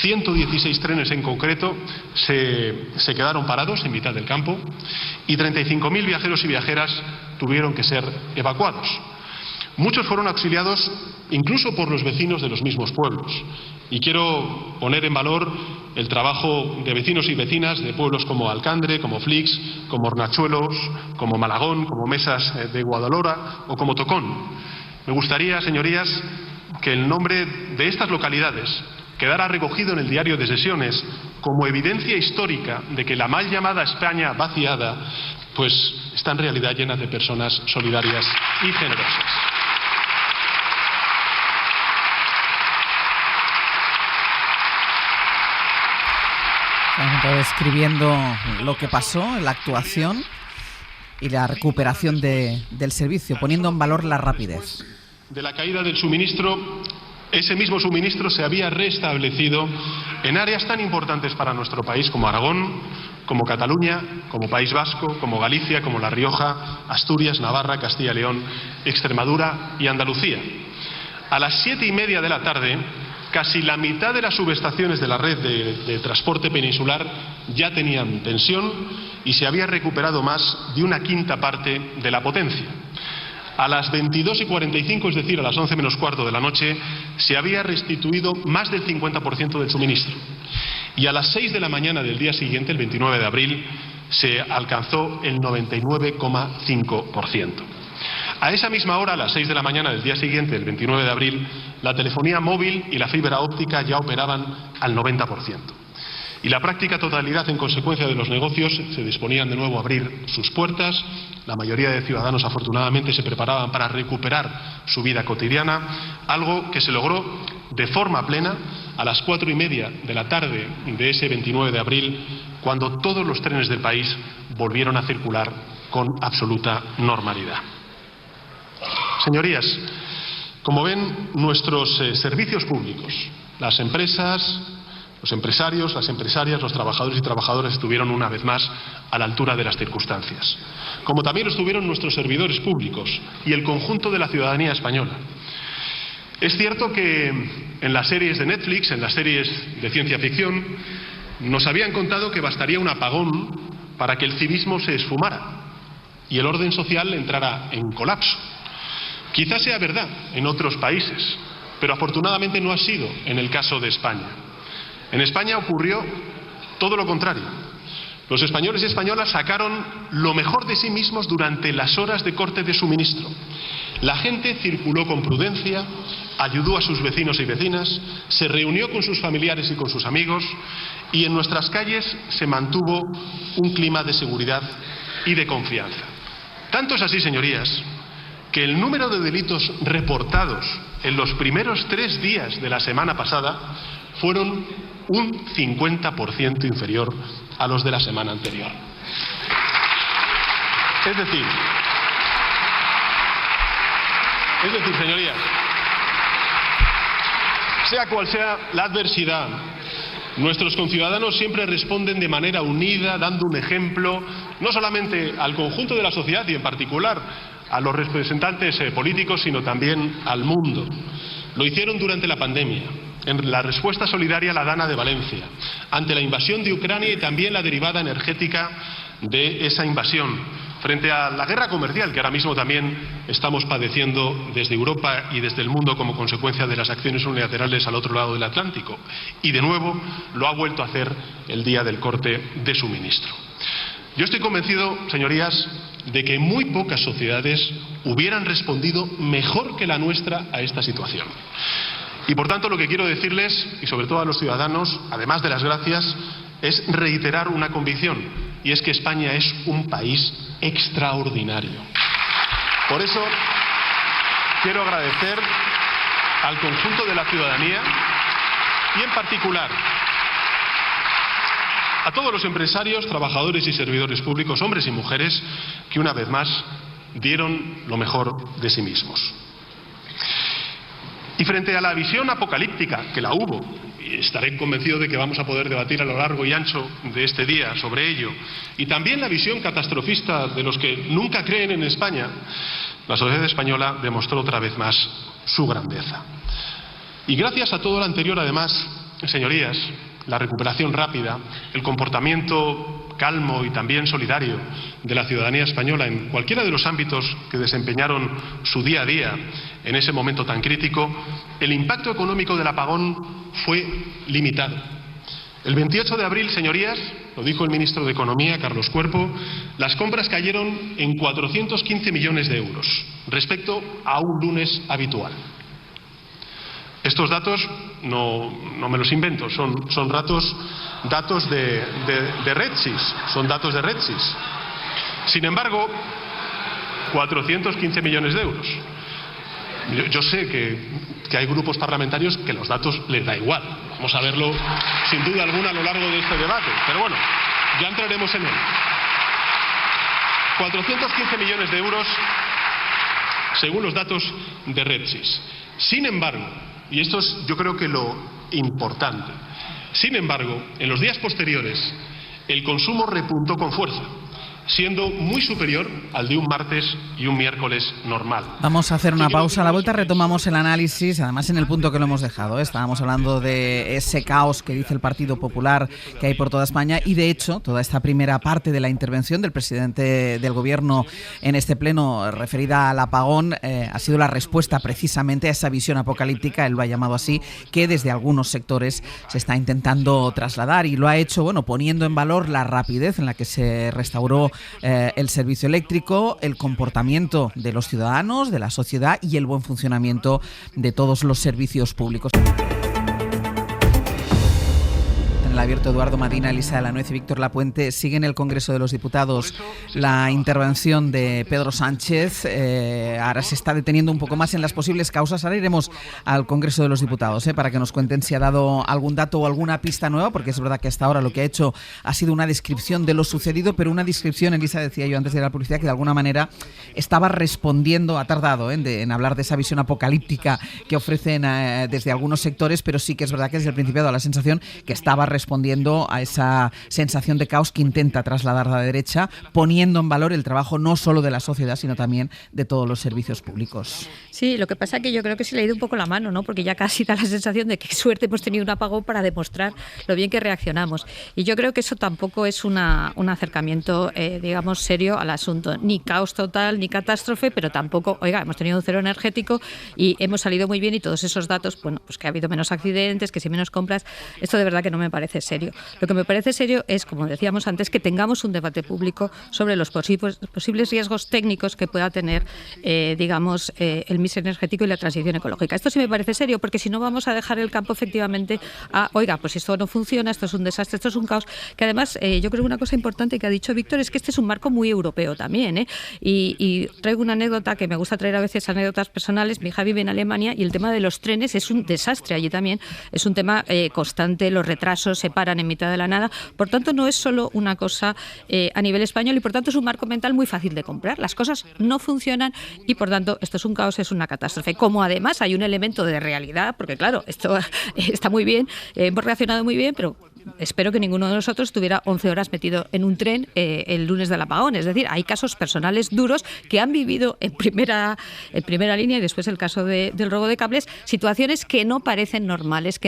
116 trenes en concreto se quedaron parados en mitad del campo y 35.000 viajeros y viajeras tuvieron que ser evacuados. Muchos fueron auxiliados incluso por los vecinos de los mismos pueblos. Y quiero poner en valor el trabajo de vecinos y vecinas de pueblos como Alcandre, como Flix, como Hornachuelos, como Malagón, como Mesas de Guadalhora o como Tocón. Me gustaría, señorías, que el nombre de estas localidades quedara recogido en el diario de sesiones como evidencia histórica de que la mal llamada España vaciada pues está en realidad llena de personas solidarias y generosas. Describiendo lo que pasó, la actuación y la recuperación del servicio, poniendo en valor la rapidez. De la caída del suministro, ese mismo suministro se había restablecido en áreas tan importantes para nuestro país como Aragón, como Cataluña, como País Vasco, como Galicia, como La Rioja, Asturias, Navarra, Castilla y León, Extremadura y Andalucía. A las 7:30 de la tarde, casi la mitad de las subestaciones de la red de transporte peninsular ya tenían tensión y se había recuperado más de una quinta parte de la potencia. A las 22:45, es decir, a las 11 menos cuarto de la noche, se había restituido más del 50% del suministro. Y a las 6 de la mañana del día siguiente, el 29 de abril, se alcanzó el 99,5%. A esa misma hora, a las 6 de la mañana del día siguiente, el 29 de abril, la telefonía móvil y la fibra óptica ya operaban al 90%. Y la práctica totalidad, en consecuencia de los negocios, se disponían de nuevo a abrir sus puertas. La mayoría de ciudadanos, afortunadamente, se preparaban para recuperar su vida cotidiana, algo que se logró de forma plena a las 4:30 de la tarde de ese 29 de abril, cuando todos los trenes del país volvieron a circular con absoluta normalidad. Señorías, como ven, nuestros servicios públicos, las empresas, los empresarios, las empresarias, los trabajadores y trabajadoras estuvieron una vez más a la altura de las circunstancias, como también lo estuvieron nuestros servidores públicos y el conjunto de la ciudadanía española. Es cierto que en las series de Netflix, en las series de ciencia ficción, nos habían contado que bastaría un apagón para que el civismo se esfumara y el orden social entrara en colapso. Quizás sea verdad en otros países, pero afortunadamente no ha sido en el caso de España. En España ocurrió todo lo contrario. Los españoles y españolas sacaron lo mejor de sí mismos durante las horas de corte de suministro. La gente circuló con prudencia, ayudó a sus vecinos y vecinas, se reunió con sus familiares y con sus amigos, y en nuestras calles se mantuvo un clima de seguridad y de confianza. Tanto es así, señorías, que el número de delitos reportados en los primeros 3 días de la semana pasada fueron un 50% inferior a los de la semana anterior. Es decir, señorías, sea cual sea la adversidad, nuestros conciudadanos siempre responden de manera unida, dando un ejemplo, no solamente al conjunto de la sociedad y en particular a los representantes políticos, sino también al mundo. Lo hicieron durante la pandemia, en la respuesta solidaria a la Dana de Valencia, ante la invasión de Ucrania y también la derivada energética de esa invasión, frente a la guerra comercial que ahora mismo también estamos padeciendo desde Europa y desde el mundo como consecuencia de las acciones unilaterales al otro lado del Atlántico. Y de nuevo lo ha vuelto a hacer el día del corte de suministro. Yo estoy convencido, señorías, de que muy pocas sociedades hubieran respondido mejor que la nuestra a esta situación. Y por tanto lo que quiero decirles, y sobre todo a los ciudadanos, además de las gracias, es reiterar una convicción, y es que España es un país extraordinario. Por eso quiero agradecer al conjunto de la ciudadanía y en particular a todos los empresarios, trabajadores y servidores públicos, hombres y mujeres, que una vez más dieron lo mejor de sí mismos. Y frente a la visión apocalíptica, que la hubo, y estaré convencido de que vamos a poder debatir a lo largo y ancho de este día sobre ello, y también la visión catastrofista de los que nunca creen en España, la sociedad española demostró otra vez más su grandeza. Y gracias a todo lo anterior, además, señorías, la recuperación rápida, el comportamiento calmo y también solidario de la ciudadanía española en cualquiera de los ámbitos que desempeñaron su día a día en ese momento tan crítico, el impacto económico del apagón fue limitado. El 28 de abril, señorías, lo dijo el ministro de Economía, Carlos Cuerpo, las compras cayeron en 415 millones de euros respecto a un lunes habitual. Estos datos no me los invento, son datos de RedSys, son datos de RedSys. Sin embargo, 415 millones de euros. Yo sé que hay grupos parlamentarios que los datos les da igual. Vamos a verlo sin duda alguna a lo largo de este debate. Pero bueno, ya entraremos en él. 415 millones de euros según los datos de RedSys. Sin embargo, y esto es yo creo que lo importante, sin embargo, en los días posteriores el consumo repuntó con fuerza, siendo muy superior al de un martes y un miércoles normal. Vamos a hacer una pausa. A la vuelta retomamos el análisis, además en el punto que lo hemos dejado. Estábamos hablando de ese caos que dice el Partido Popular que hay por toda España y, de hecho, toda esta primera parte de la intervención del presidente del Gobierno en este pleno referida al apagón ha sido la respuesta precisamente a esa visión apocalíptica, él lo ha llamado así, que desde algunos sectores se está intentando trasladar, y lo ha hecho, bueno, poniendo en valor la rapidez en la que se restauró el servicio eléctrico, el comportamiento de los ciudadanos, de la sociedad y el buen funcionamiento de todos los servicios públicos. El abierto Eduardo Madina, Elisa de la Nuez y Víctor Lapuente. Sigue en el Congreso de los Diputados la intervención de Pedro Sánchez. Ahora se está deteniendo un poco más en las posibles causas. Ahora iremos al Congreso de los Diputados para que nos cuenten si ha dado algún dato o alguna pista nueva, porque es verdad que hasta ahora lo que ha hecho ha sido una descripción de lo sucedido, pero una descripción, Elisa, decía yo antes de la publicidad, que de alguna manera estaba respondiendo, ha tardado en hablar de esa visión apocalíptica que ofrecen desde algunos sectores, pero sí que es verdad que desde el principio ha dado la sensación que estaba respondiendo a esa sensación de caos que intenta trasladar la derecha, poniendo en valor el trabajo no solo de la sociedad, sino también de todos los servicios públicos. Sí, lo que pasa es que yo creo que se le ha ido un poco la mano, ¿no? Porque ya casi da la sensación de que suerte hemos tenido un apagón para demostrar lo bien que reaccionamos. Y yo creo que eso tampoco es un acercamiento, digamos, serio al asunto. Ni caos total, ni catástrofe, pero tampoco, oiga, hemos tenido un cero energético y hemos salido muy bien, y todos esos datos, bueno, pues que ha habido menos accidentes, que si menos compras, esto de verdad que no me parece serio. Lo que me parece serio es, como decíamos antes, que tengamos un debate público sobre los posibles riesgos técnicos que pueda tener, digamos, el mix energético y la transición ecológica. Esto sí me parece serio, porque si no vamos a dejar el campo efectivamente a, oiga, pues esto no funciona, esto es un desastre, esto es un caos, que además yo creo que una cosa importante que ha dicho Víctor es que este es un marco muy europeo también, y traigo una anécdota que me gusta traer a veces, anécdotas personales. Mi hija vive en Alemania y el tema de los trenes es un desastre allí también, es un tema constante, los retrasos se paran en mitad de la nada, por tanto no es solo una cosa a nivel español, y por tanto es un marco mental muy fácil de comprar. Las cosas no funcionan y por tanto esto es un caos, es una catástrofe. Como además hay un elemento de realidad, porque claro, esto está muy bien, hemos reaccionado muy bien, pero espero que ninguno de nosotros estuviera 11 horas metido en un tren el lunes del apagón. Es decir, hay casos personales duros que han vivido en primera línea, y después el caso del robo de cables, situaciones que no parecen normales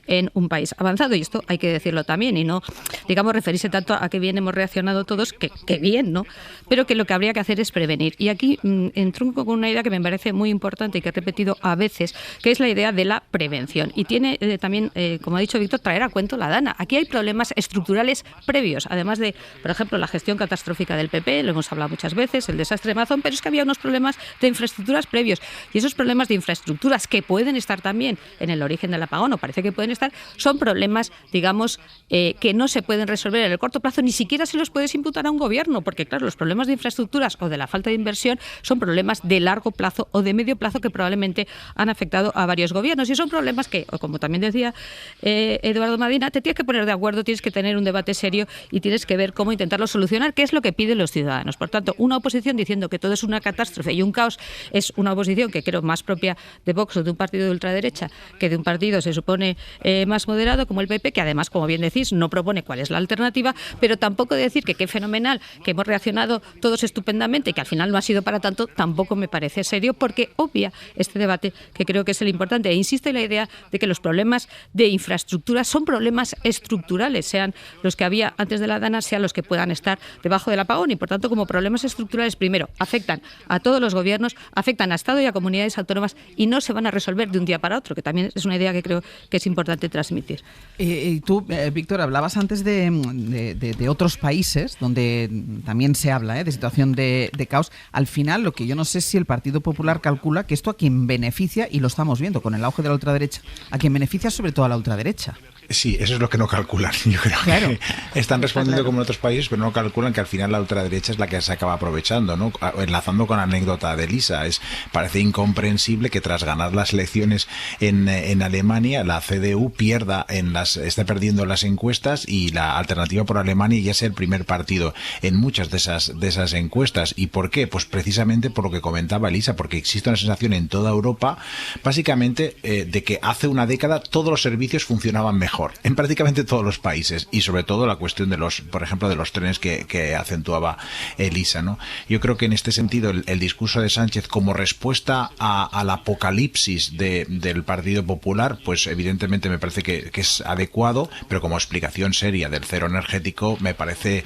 en un país avanzado. Y esto hay que decirlo también, y no, digamos, referirse tanto a que bien hemos reaccionado todos, que bien, ¿no? Pero que lo que habría que hacer es prevenir. Y aquí entronco con una idea que me parece muy importante y que he repetido a veces, que es la idea de la prevención. Y tiene también, como ha dicho Víctor, traer a cuento la DANA. Aquí hay problemas estructurales previos, además de, por ejemplo, la gestión catastrófica del PP, lo hemos hablado muchas veces, el desastre de Amazon, pero es que había unos problemas de infraestructuras previos. Y esos problemas de infraestructuras, que pueden estar también en el origen del apagón, o parece que pueden estar, son problemas, digamos, que no se pueden resolver en el corto plazo, ni siquiera se los puedes imputar a un gobierno, porque claro, los problemas de infraestructuras o de la falta de inversión son problemas de largo plazo o de medio plazo que probablemente han afectado a varios gobiernos, y son problemas que, como también decía Eduardo Madina, te tienes que poner de acuerdo, tienes que tener un debate serio y tienes que ver cómo intentarlo solucionar, que es lo que piden los ciudadanos. Por tanto, una oposición diciendo que todo es una catástrofe y un caos es una oposición que creo más propia de Vox o de un partido de ultraderecha que de un partido, se supone, más moderado como el PP, que además, como bien decís, no propone cuál es la alternativa, pero tampoco decir que qué fenomenal, que hemos reaccionado todos estupendamente y que al final no ha sido para tanto, tampoco me parece serio, porque obvia este debate que creo que es el importante. E insisto en la idea de que los problemas de infraestructura son problemas estructurales, sean los que había antes de la DANA, sean los que puedan estar debajo del apagón, y por tanto, como problemas estructurales, primero, afectan a todos los gobiernos, afectan a Estado y a comunidades autónomas, y no se van a resolver de un día para otro, que también es una idea que creo que es importante transmitir. Y tú, Víctor, hablabas antes de otros países donde también se habla de situación de caos. Al final, lo que yo no sé es si el Partido Popular calcula que esto a quien beneficia, y lo estamos viendo con el auge de la ultraderecha, a quien beneficia sobre todo a la ultraderecha. Sí, eso es lo que no calculan. Yo creo que están respondiendo como en otros países, pero no calculan que al final la ultraderecha es la que se acaba aprovechando, ¿no? Enlazando con la anécdota de Elisa, parece incomprensible que tras ganar las elecciones en Alemania, la CDU esté perdiendo las encuestas y la Alternativa por Alemania ya sea el primer partido en muchas de esas encuestas. ¿Y por qué? Pues precisamente por lo que comentaba Elisa, porque existe una sensación en toda Europa, básicamente, de que hace una década todos los servicios funcionaban mejor en prácticamente todos los países, y sobre todo la cuestión de por ejemplo, de los trenes que acentuaba Elisa, ¿no? Yo creo que en este sentido el discurso de Sánchez como respuesta al apocalipsis del Partido Popular, pues evidentemente me parece que es adecuado, pero como explicación seria del cero energético me parece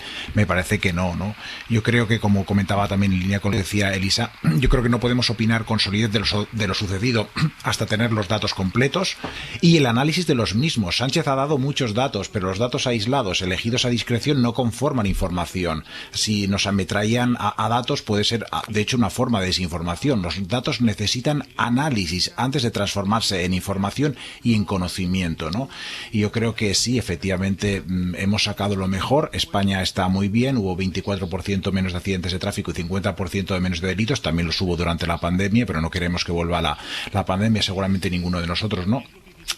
que no. Yo creo que, como comentaba también en línea con lo que decía Elisa, yo creo que no podemos opinar con solidez de lo sucedido hasta tener los datos completos y el análisis de los mismos. Sánchez ha dado muchos datos, pero los datos aislados, elegidos a discreción, no conforman información. Si nos ametrallan a datos, puede ser, de hecho, una forma de desinformación. Los datos necesitan análisis antes de transformarse en información y en conocimiento, ¿no? Y yo creo que sí, efectivamente, hemos sacado lo mejor. España está muy bien, hubo 24% menos de accidentes de tráfico y 50% de menos de delitos. También los hubo durante la pandemia, pero no queremos que vuelva la pandemia, seguramente ninguno de nosotros, ¿no?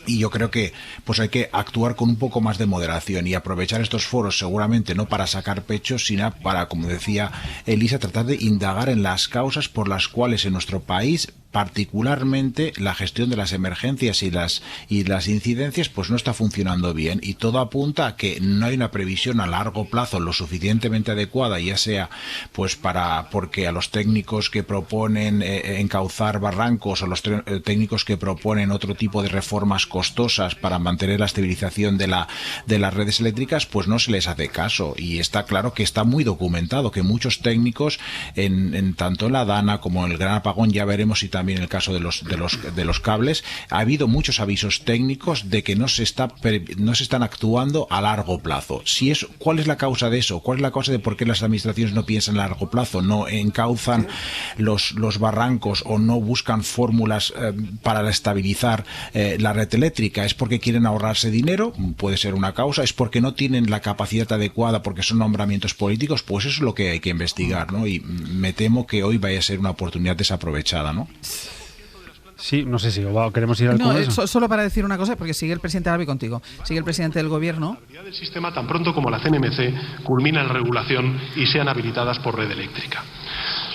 Y yo creo que pues hay que actuar con un poco más de moderación y aprovechar estos foros, seguramente no para sacar pecho, sino para, como decía Elisa, tratar de indagar en las causas por las cuales en nuestro país, particularmente, la gestión de las emergencias y las incidencias pues no está funcionando bien, y todo apunta a que no hay una previsión a largo plazo lo suficientemente adecuada, ya sea pues porque a los técnicos que proponen encauzar barrancos, o los técnicos que proponen otro tipo de reformas costosas para mantener la estabilización de las redes eléctricas, pues no se les hace caso. Y está claro que está muy documentado que muchos técnicos en tanto en la Dana como en el gran apagón, ya veremos, y también en el caso de los cables, ha habido muchos avisos técnicos de que no se están actuando a largo plazo. ¿Cuál es la causa de eso? ¿Cuál es la causa de por qué las administraciones no piensan a largo plazo, no encauzan los barrancos o no buscan fórmulas para estabilizar la red eléctrica? ¿Es porque quieren ahorrarse dinero? Puede ser una causa. ¿Es porque no tienen la capacidad adecuada porque son nombramientos políticos? Pues eso es lo que hay que investigar, ¿no? Y me temo que hoy vaya a ser una oportunidad desaprovechada, ¿no? Sí, no sé si queremos ir al Congreso. Solo para decir una cosa, porque sigue el presidente Arabi contigo. Sigue el presidente del Gobierno. La seguridad del sistema, tan pronto como la CNMC culmina la regulación y sean habilitadas por red eléctrica.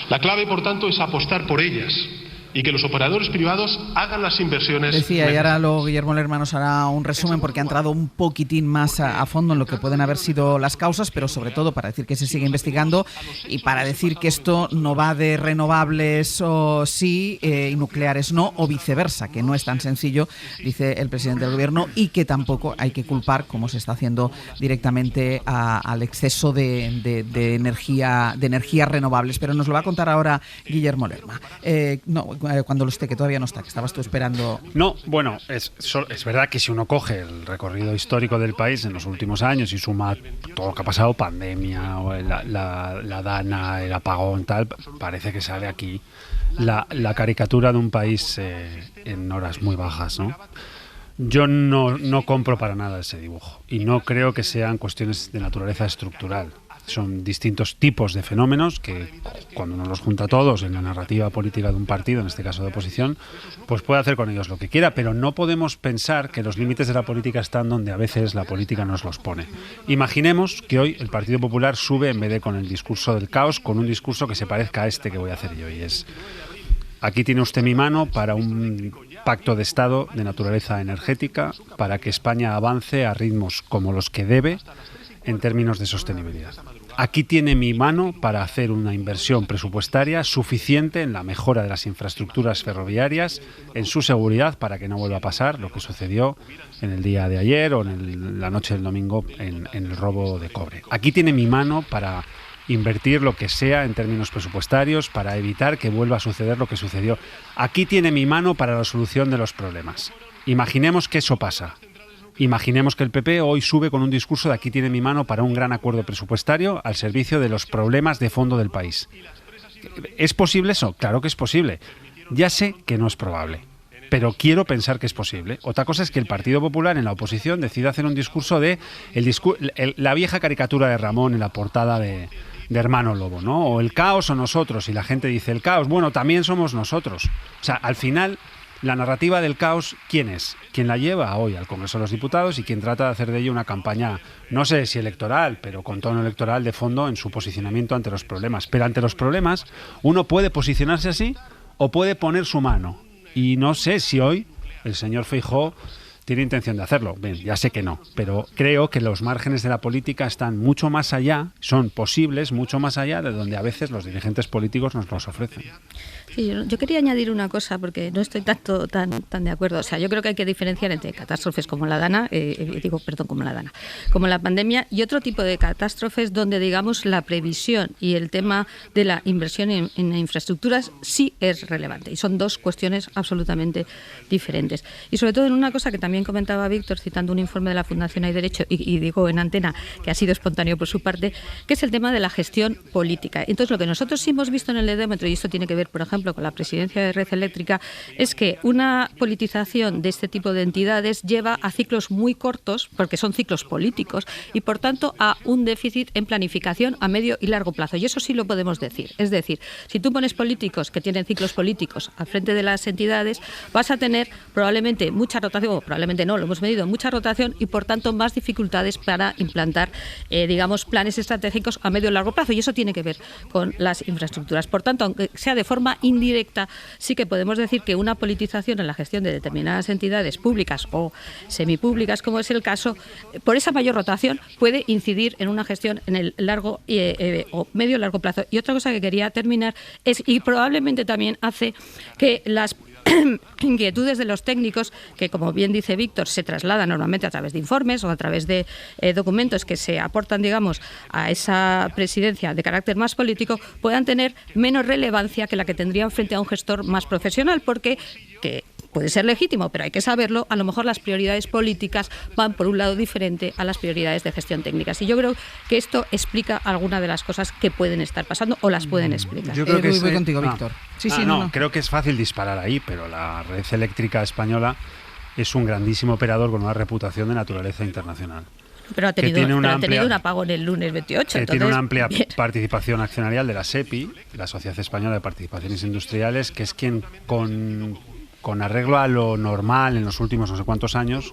La clave, por tanto, es apostar por ellas y que los operadores privados hagan las inversiones. Decía, y ahora Guillermo Lerma nos hará un resumen, porque ha entrado un poquitín más a fondo en lo que pueden haber sido las causas, pero sobre todo para decir que se sigue investigando y para decir que esto no va de renovables o sí y nucleares no, o viceversa, que no es tan sencillo, dice el presidente del Gobierno, y que tampoco hay que culpar, como se está haciendo directamente, al exceso de energías renovables. Pero nos lo va a contar ahora Guillermo Lerma. Cuando usted, que todavía no está, que estabas tú esperando. No, bueno, es verdad que si uno coge el recorrido histórico del país en los últimos años y suma todo lo que ha pasado, pandemia, o la Dana, el apagón, tal, parece que sale aquí la caricatura de un país en horas muy bajas, ¿no? Yo no compro para nada ese dibujo y no creo que sean cuestiones de naturaleza estructural. Son distintos tipos de fenómenos que, cuando uno los junta todos en la narrativa política de un partido, en este caso de oposición, pues puede hacer con ellos lo que quiera, pero no podemos pensar que los límites de la política están donde a veces la política nos los pone. Imaginemos que hoy el Partido Popular sube, en vez de con el discurso del caos, con un discurso que se parezca a este que voy a hacer yo, y es: aquí tiene usted mi mano para un pacto de Estado de naturaleza energética, para que España avance a ritmos como los que debe en términos de sostenibilidad. Aquí tiene mi mano para hacer una inversión presupuestaria suficiente en la mejora de las infraestructuras ferroviarias, en su seguridad, para que no vuelva a pasar lo que sucedió en el día de ayer o en la noche del domingo en el robo de cobre. Aquí tiene mi mano para invertir lo que sea en términos presupuestarios para evitar que vuelva a suceder lo que sucedió. Aquí tiene mi mano para la solución de los problemas. Imaginemos que eso pasa. Imaginemos que el PP hoy sube con un discurso de: aquí tiene mi mano para un gran acuerdo presupuestario al servicio de los problemas de fondo del país. ¿Es posible eso? Claro que es posible. Ya sé que no es probable. pero quiero pensar que es posible. Otra cosa es que el Partido Popular en la oposición decida hacer un discurso de la vieja caricatura de Ramón en la portada de Hermano Lobo, ¿no? O el caos o nosotros, y la gente dice el caos, bueno, también somos nosotros. O sea, al final, la narrativa del caos, ¿quién es? ¿Quién la lleva hoy al Congreso de los Diputados y quien trata de hacer de ello una campaña, no sé si electoral, pero con tono electoral de fondo en su posicionamiento ante los problemas? Pero ante los problemas, uno puede posicionarse así o puede poner su mano. Y no sé si hoy el señor Feijóo tiene intención de hacerlo. Bien, ya sé que no, pero creo que los márgenes de la política están mucho más allá, son posibles mucho más allá de donde a veces los dirigentes políticos nos los ofrecen. Sí, yo quería añadir una cosa porque no estoy tan de acuerdo. O sea, yo creo que hay que diferenciar entre catástrofes como la como la pandemia y otro tipo de catástrofes donde, digamos, la previsión y el tema de la inversión en infraestructuras sí es relevante. Y son dos cuestiones absolutamente diferentes. Y sobre todo en una cosa que también comentaba Víctor, citando un informe de la Fundación Hay Derecho, y digo en antena que ha sido espontáneo por su parte, que es el tema de la gestión política. Entonces, lo que nosotros sí hemos visto en el Edémetro, y esto tiene que ver, por ejemplo, con la presidencia de Red Eléctrica, es que una politización de este tipo de entidades lleva a ciclos muy cortos, porque son ciclos políticos, y por tanto a un déficit en planificación a medio y largo plazo. Y eso sí lo podemos decir. Es decir, si tú pones políticos que tienen ciclos políticos al frente de las entidades, vas a tener probablemente mucha rotación, o probablemente no, lo hemos medido, mucha rotación y por tanto más dificultades para implantar, digamos, planes estratégicos a medio y largo plazo. Y eso tiene que ver con las infraestructuras. Por tanto, aunque sea de forma indirecta, sí que podemos decir que una politización en la gestión de determinadas entidades públicas o semipúblicas, como es el caso, por esa mayor rotación puede incidir en una gestión en el largo o medio y largo plazo. Y otra cosa que quería terminar es, y probablemente también hace que las inquietudes de los técnicos, que como bien dice Víctor, se trasladan normalmente a través de informes o a través de documentos que se aportan, digamos, a esa presidencia de carácter más político, puedan tener menos relevancia que la que tendrían frente a un gestor más profesional, porque que puede ser legítimo, pero hay que saberlo, a lo mejor las prioridades políticas van por un lado diferente a las prioridades de gestión técnicas. Y yo creo que esto explica algunas de las cosas que pueden estar pasando o las pueden explicar. Yo creo que voy contigo, Víctor. Creo que es fácil disparar ahí, pero la red eléctrica española es un grandísimo operador con una reputación de naturaleza internacional. Pero ha tenido un apagón el lunes 28. Entonces, tiene una amplia participación accionarial de la SEPI, la Sociedad Española de Participaciones Industriales, que es quien con arreglo a lo normal en los últimos no sé cuántos años,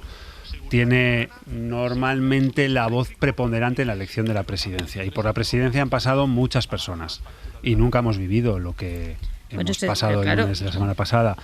tiene normalmente la voz preponderante en la elección de la presidencia. Y por la presidencia han pasado muchas personas y nunca hemos vivido lo que hemos pasado el lunes de la semana pasada.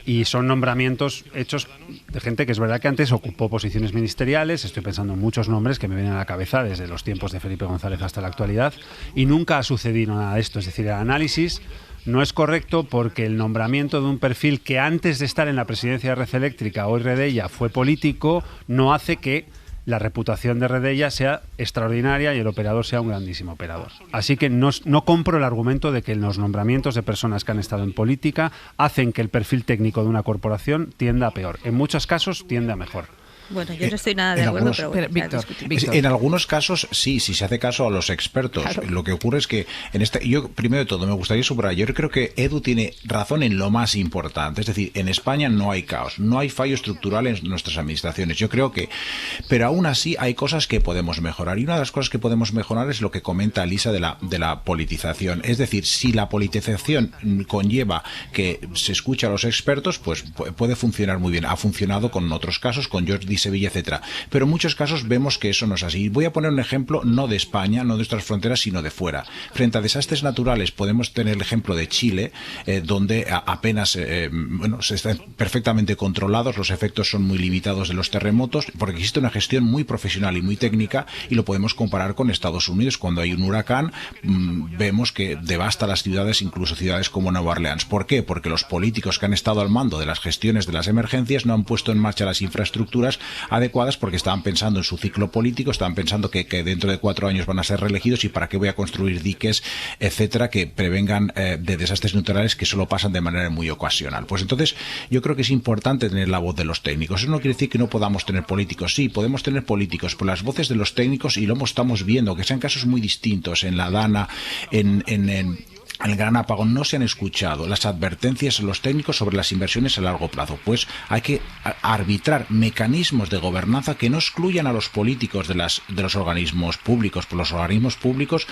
Y son nombramientos hechos de gente que es verdad que antes ocupó posiciones ministeriales. Estoy pensando en muchos nombres que me vienen a la cabeza desde los tiempos de Felipe González hasta la actualidad. Y nunca ha sucedido nada de esto. Es decir, el análisis no es correcto porque el nombramiento de un perfil que antes de estar en la presidencia de Red Eléctrica, hoy Redella, fue político, no hace que la reputación de Redella sea extraordinaria y el operador sea un grandísimo operador. Así que no compro el argumento de que los nombramientos de personas que han estado en política hacen que el perfil técnico de una corporación tienda a peor. En muchos casos tiende a mejor. Bueno, yo no estoy nada de acuerdo, pero bueno, Víctor. En algunos casos sí, si se hace caso a los expertos. Claro. Lo que ocurre es que yo primero de todo me gustaría subrayar, yo creo que Edu tiene razón en lo más importante, es decir, en España no hay caos, no hay fallo estructural en nuestras administraciones. Yo creo que, pero aún así hay cosas que podemos mejorar, y una de las cosas que podemos mejorar es lo que comenta Lisa de la politización. Es decir, si la politización conlleva que se escucha a los expertos, pues puede funcionar muy bien. Ha funcionado con otros casos, con Jordi Sevilla, etcétera. Pero en muchos casos vemos que eso no es así. Voy a poner un ejemplo no de España, no de nuestras fronteras, sino de fuera. Frente a desastres naturales podemos tener el ejemplo de Chile, donde apenas se están perfectamente controlados, los efectos son muy limitados de los terremotos, porque existe una gestión muy profesional y muy técnica, y lo podemos comparar con Estados Unidos. Cuando hay un huracán, vemos que devasta las ciudades, incluso ciudades como Nueva Orleans. ¿Por qué? Porque los políticos que han estado al mando de las gestiones de las emergencias no han puesto en marcha las infraestructuras adecuadas, porque estaban pensando en su ciclo político, estaban pensando que dentro de 4 años van a ser reelegidos, y para qué voy a construir diques, etcétera, que prevengan de desastres naturales que solo pasan de manera muy ocasional. Pues entonces yo creo que es importante tener la voz de los técnicos. Eso no quiere decir que no podamos tener políticos. Sí, podemos tener políticos, pero las voces de los técnicos, y lo estamos viendo, que sean casos muy distintos en la Dana, en el gran apagón no se han escuchado las advertencias de los técnicos sobre las inversiones a largo plazo. Pues hay que arbitrar mecanismos de gobernanza que no excluyan a los políticos de los organismos públicos. Pues los organismos públicos,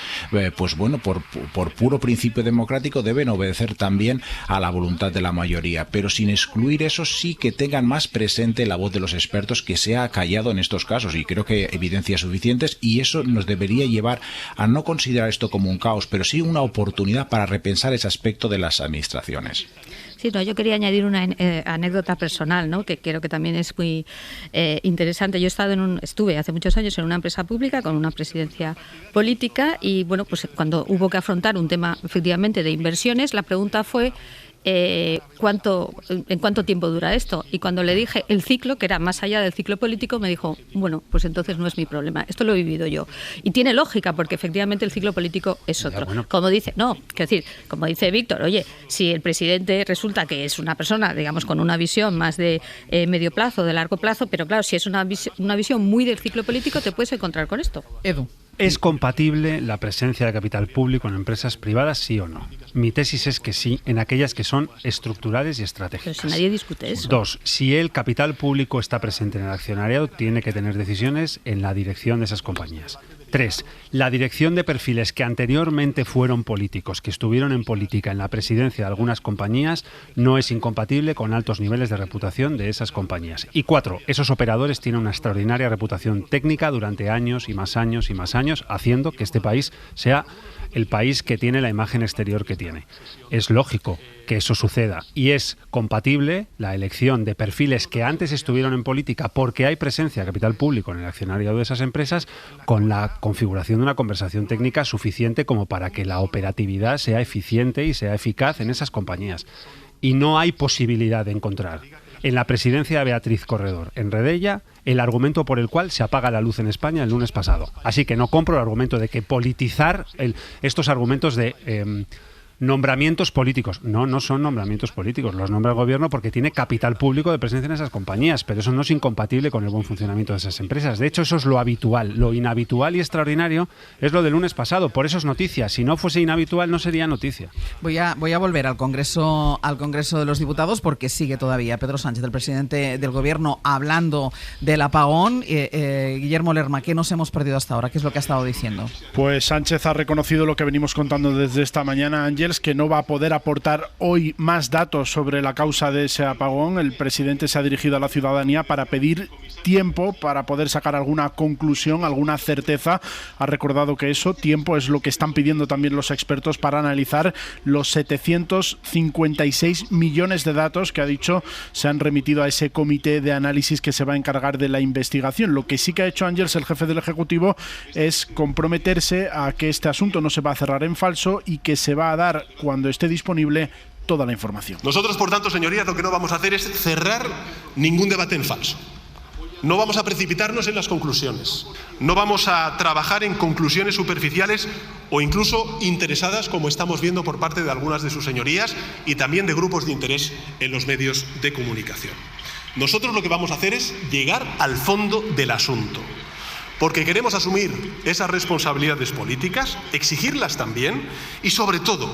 pues bueno, por puro principio democrático deben obedecer también a la voluntad de la mayoría, pero sin excluir eso, sí que tengan más presente la voz de los expertos, que se ha callado en estos casos, y creo que evidencias suficientes, y eso nos debería llevar a no considerar esto como un caos, pero sí una oportunidad para repensar ese aspecto de las administraciones. Sí, no, yo quería añadir una anécdota personal, ¿no?, que creo que también es muy interesante. Yo estuve hace muchos años en una empresa pública con una presidencia política y, bueno, pues cuando hubo que afrontar un tema efectivamente de inversiones, la pregunta fue ¿en cuánto tiempo dura esto? Y cuando le dije el ciclo, que era más allá del ciclo político, me dijo, bueno, pues entonces no es mi problema, esto lo he vivido yo. Y tiene lógica, porque efectivamente el ciclo político es otro. Como dice Víctor, oye, si el presidente resulta que es una persona, digamos, con una visión más de medio plazo, de largo plazo, pero claro, si es una visión muy del ciclo político, te puedes encontrar con esto. Edu. ¿Es compatible la presencia de capital público en empresas privadas, sí o no? Mi tesis es que sí, en aquellas que son estructurales y estratégicas. Pero si nadie discute eso. 2. Si el capital público está presente en el accionariado, tiene que tener decisiones en la dirección de esas compañías. 3. La dirección de perfiles que anteriormente fueron políticos, que estuvieron en política en la presidencia de algunas compañías, no es incompatible con altos niveles de reputación de esas compañías. Y 4. Esos operadores tienen una extraordinaria reputación técnica durante años y más años y más años, haciendo que este país sea el país que tiene la imagen exterior que tiene. Es lógico que eso suceda y es compatible la elección de perfiles que antes estuvieron en política porque hay presencia de capital público en el accionariado de esas empresas con la configuración de una conversación técnica suficiente como para que la operatividad sea eficiente y sea eficaz en esas compañías. Y no hay posibilidad de encontrar en la presidencia de Beatriz Corredor, en Redella, el argumento por el cual se apaga la luz en España el lunes pasado. Así que no compro el argumento de que politizar estos argumentos de nombramientos políticos. No son nombramientos políticos, los nombra el gobierno porque tiene capital público de presencia en esas compañías, pero eso no es incompatible con el buen funcionamiento de esas empresas. De hecho, eso es lo habitual. Lo inhabitual y extraordinario es lo del lunes pasado, por eso es noticia. Si no fuese inhabitual, no sería noticia. Voy a volver al Congreso de los Diputados, porque sigue todavía Pedro Sánchez, el presidente del gobierno, hablando del apagón. Guillermo Lerma, ¿qué nos hemos perdido hasta ahora? ¿Qué es lo que ha estado diciendo? Pues Sánchez ha reconocido lo que venimos contando desde esta mañana, Ángel, que no va a poder aportar hoy más datos sobre la causa de ese apagón. El presidente se ha dirigido a la ciudadanía para pedir tiempo para poder sacar alguna conclusión, alguna certeza. Ha recordado que tiempo es lo que están pidiendo también los expertos para analizar los 756 millones de datos que, ha dicho, se han remitido a ese comité de análisis que se va a encargar de la investigación. Lo que sí que ha hecho Ángels, el jefe del Ejecutivo, es comprometerse a que este asunto no se va a cerrar en falso y que se va a dar, cuando esté disponible, toda la información. Nosotros, por tanto, señorías, lo que no vamos a hacer es cerrar ningún debate en falso. No vamos a precipitarnos en las conclusiones. No vamos a trabajar en conclusiones superficiales o incluso interesadas, como estamos viendo por parte de algunas de sus señorías y también de grupos de interés en los medios de comunicación. Nosotros lo que vamos a hacer es llegar al fondo del asunto, porque queremos asumir esas responsabilidades políticas, exigirlas también y, sobre todo,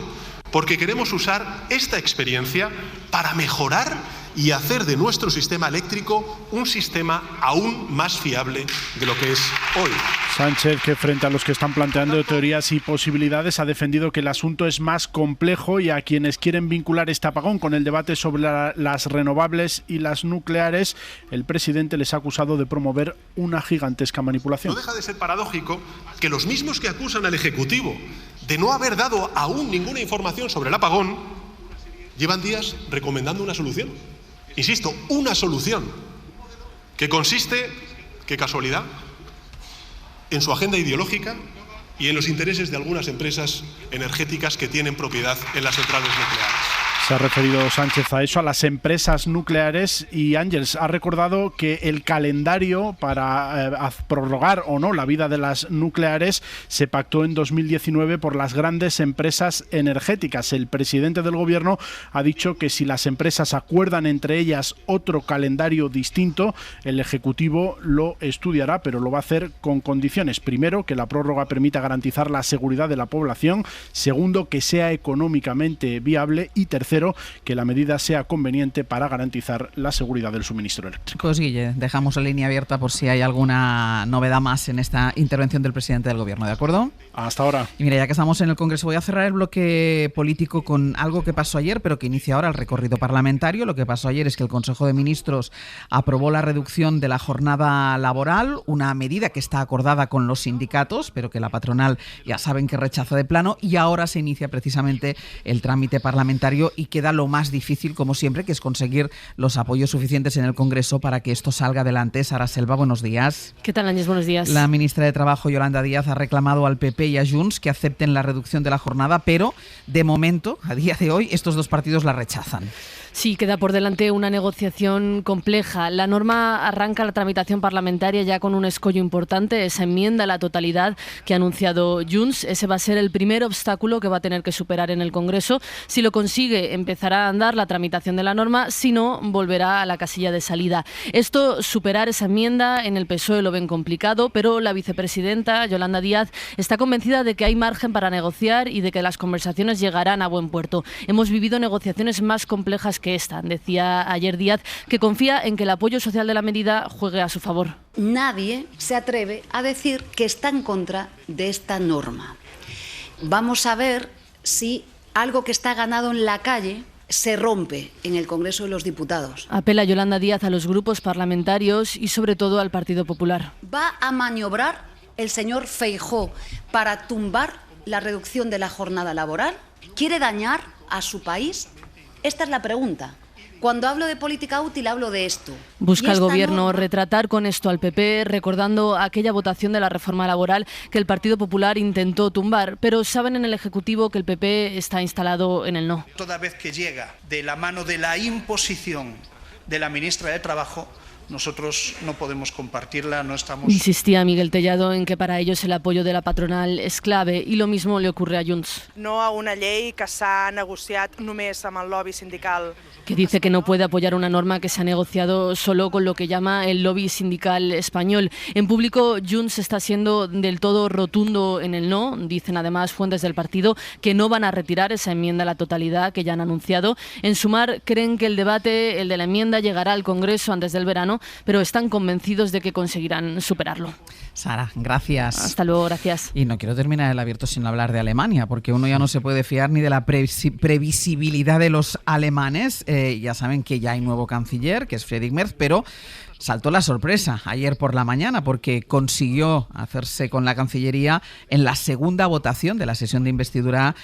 porque queremos usar esta experiencia para mejorar y hacer de nuestro sistema eléctrico un sistema aún más fiable de lo que es hoy. Sánchez, que frente a los que están planteando teorías y posibilidades, ha defendido que el asunto es más complejo, y a quienes quieren vincular este apagón con el debate sobre las renovables y las nucleares, el presidente les ha acusado de promover una gigantesca manipulación. No deja de ser paradójico que los mismos que acusan al Ejecutivo de no haber dado aún ninguna información sobre el apagón llevan días recomendando una solución. Insisto, una solución que consiste, qué casualidad, en su agenda ideológica y en los intereses de algunas empresas energéticas que tienen propiedad en las centrales nucleares. Se ha referido Sánchez a eso, a las empresas nucleares, y Ángels ha recordado que el calendario para prorrogar o no la vida de las nucleares se pactó en 2019 por las grandes empresas energéticas. El presidente del Gobierno ha dicho que si las empresas acuerdan entre ellas otro calendario distinto, el Ejecutivo lo estudiará, pero lo va a hacer con condiciones. Primero, que la prórroga permita garantizar la seguridad de la población. Segundo, que sea económicamente viable. Y tercero, que la medida sea conveniente para garantizar la seguridad del suministro eléctrico. Pues Guille, dejamos la línea abierta por si hay alguna novedad más en esta intervención del presidente del Gobierno, ¿de acuerdo? Hasta ahora. Y mira, ya que estamos en el Congreso, voy a cerrar el bloque político con algo que pasó ayer, pero que inicia ahora el recorrido parlamentario. Lo que pasó ayer es que el Consejo de Ministros aprobó la reducción de la jornada laboral, una medida que está acordada con los sindicatos, pero que la patronal ya saben que rechaza de plano, y ahora se inicia precisamente el trámite parlamentario y queda lo más difícil, como siempre, que es conseguir los apoyos suficientes en el Congreso para que esto salga adelante. Sara Selva, buenos días. ¿Qué tal, Ángels? Buenos días. La ministra de Trabajo, Yolanda Díaz, ha reclamado al PP y a Junts que acepten la reducción de la jornada, pero de momento, a día de hoy, estos dos partidos la rechazan. Sí, queda por delante una negociación compleja. La norma arranca la tramitación parlamentaria ya con un escollo importante, esa enmienda a la totalidad que ha anunciado Junts. Ese va a ser el primer obstáculo que va a tener que superar en el Congreso. Si lo consigue, empezará a andar la tramitación de la norma, si no, volverá a la casilla de salida. Superar esa enmienda, en el PSOE lo ven complicado, pero la vicepresidenta, Yolanda Díaz, está convencida de que hay margen para negociar y de que las conversaciones llegarán a buen puerto. Hemos vivido negociaciones más complejas que esta. Decía ayer Díaz que confía en que el apoyo social de la medida juegue a su favor. Nadie se atreve a decir que está en contra de esta norma. Vamos a ver si algo que está ganado en la calle se rompe en el Congreso de los Diputados. Apela Yolanda Díaz a los grupos parlamentarios y sobre todo al Partido Popular. ¿Va a maniobrar el señor Feijóo para tumbar la reducción de la jornada laboral? ¿Quiere dañar a su país? Esta es la pregunta. Cuando hablo de política útil, hablo de esto. Busca el Gobierno retratar con esto al PP, recordando aquella votación de la reforma laboral que el Partido Popular intentó tumbar, pero saben en el Ejecutivo que el PP está instalado en el no. Toda vez que llega de la mano de la imposición de la ministra de Trabajo, nosotros no podemos compartirla, no estamos... Insistía Miguel Tellado en que para ellos el apoyo de la patronal es clave, y lo mismo le ocurre a Junts. No a una llei que s'ha negociat només amb el lobby sindical. Que dice que no puede apoyar una norma que se ha negociado solo con lo que llama el lobby sindical español. En público, Junts está siendo del todo rotundo en el no. Dicen además fuentes del partido que no van a retirar esa enmienda a la totalidad que ya han anunciado. En Sumar creen que el debate, el de la enmienda, llegará al Congreso antes del verano, pero están convencidos de que conseguirán superarlo. Sara, gracias. Hasta luego, gracias. Y no quiero terminar el abierto sin hablar de Alemania, porque uno ya no se puede fiar ni de la previsibilidad de los alemanes. Ya saben que ya hay nuevo canciller, que es Friedrich Merz, pero saltó la sorpresa ayer por la mañana porque consiguió hacerse con la Cancillería en la segunda votación de la sesión de investidura,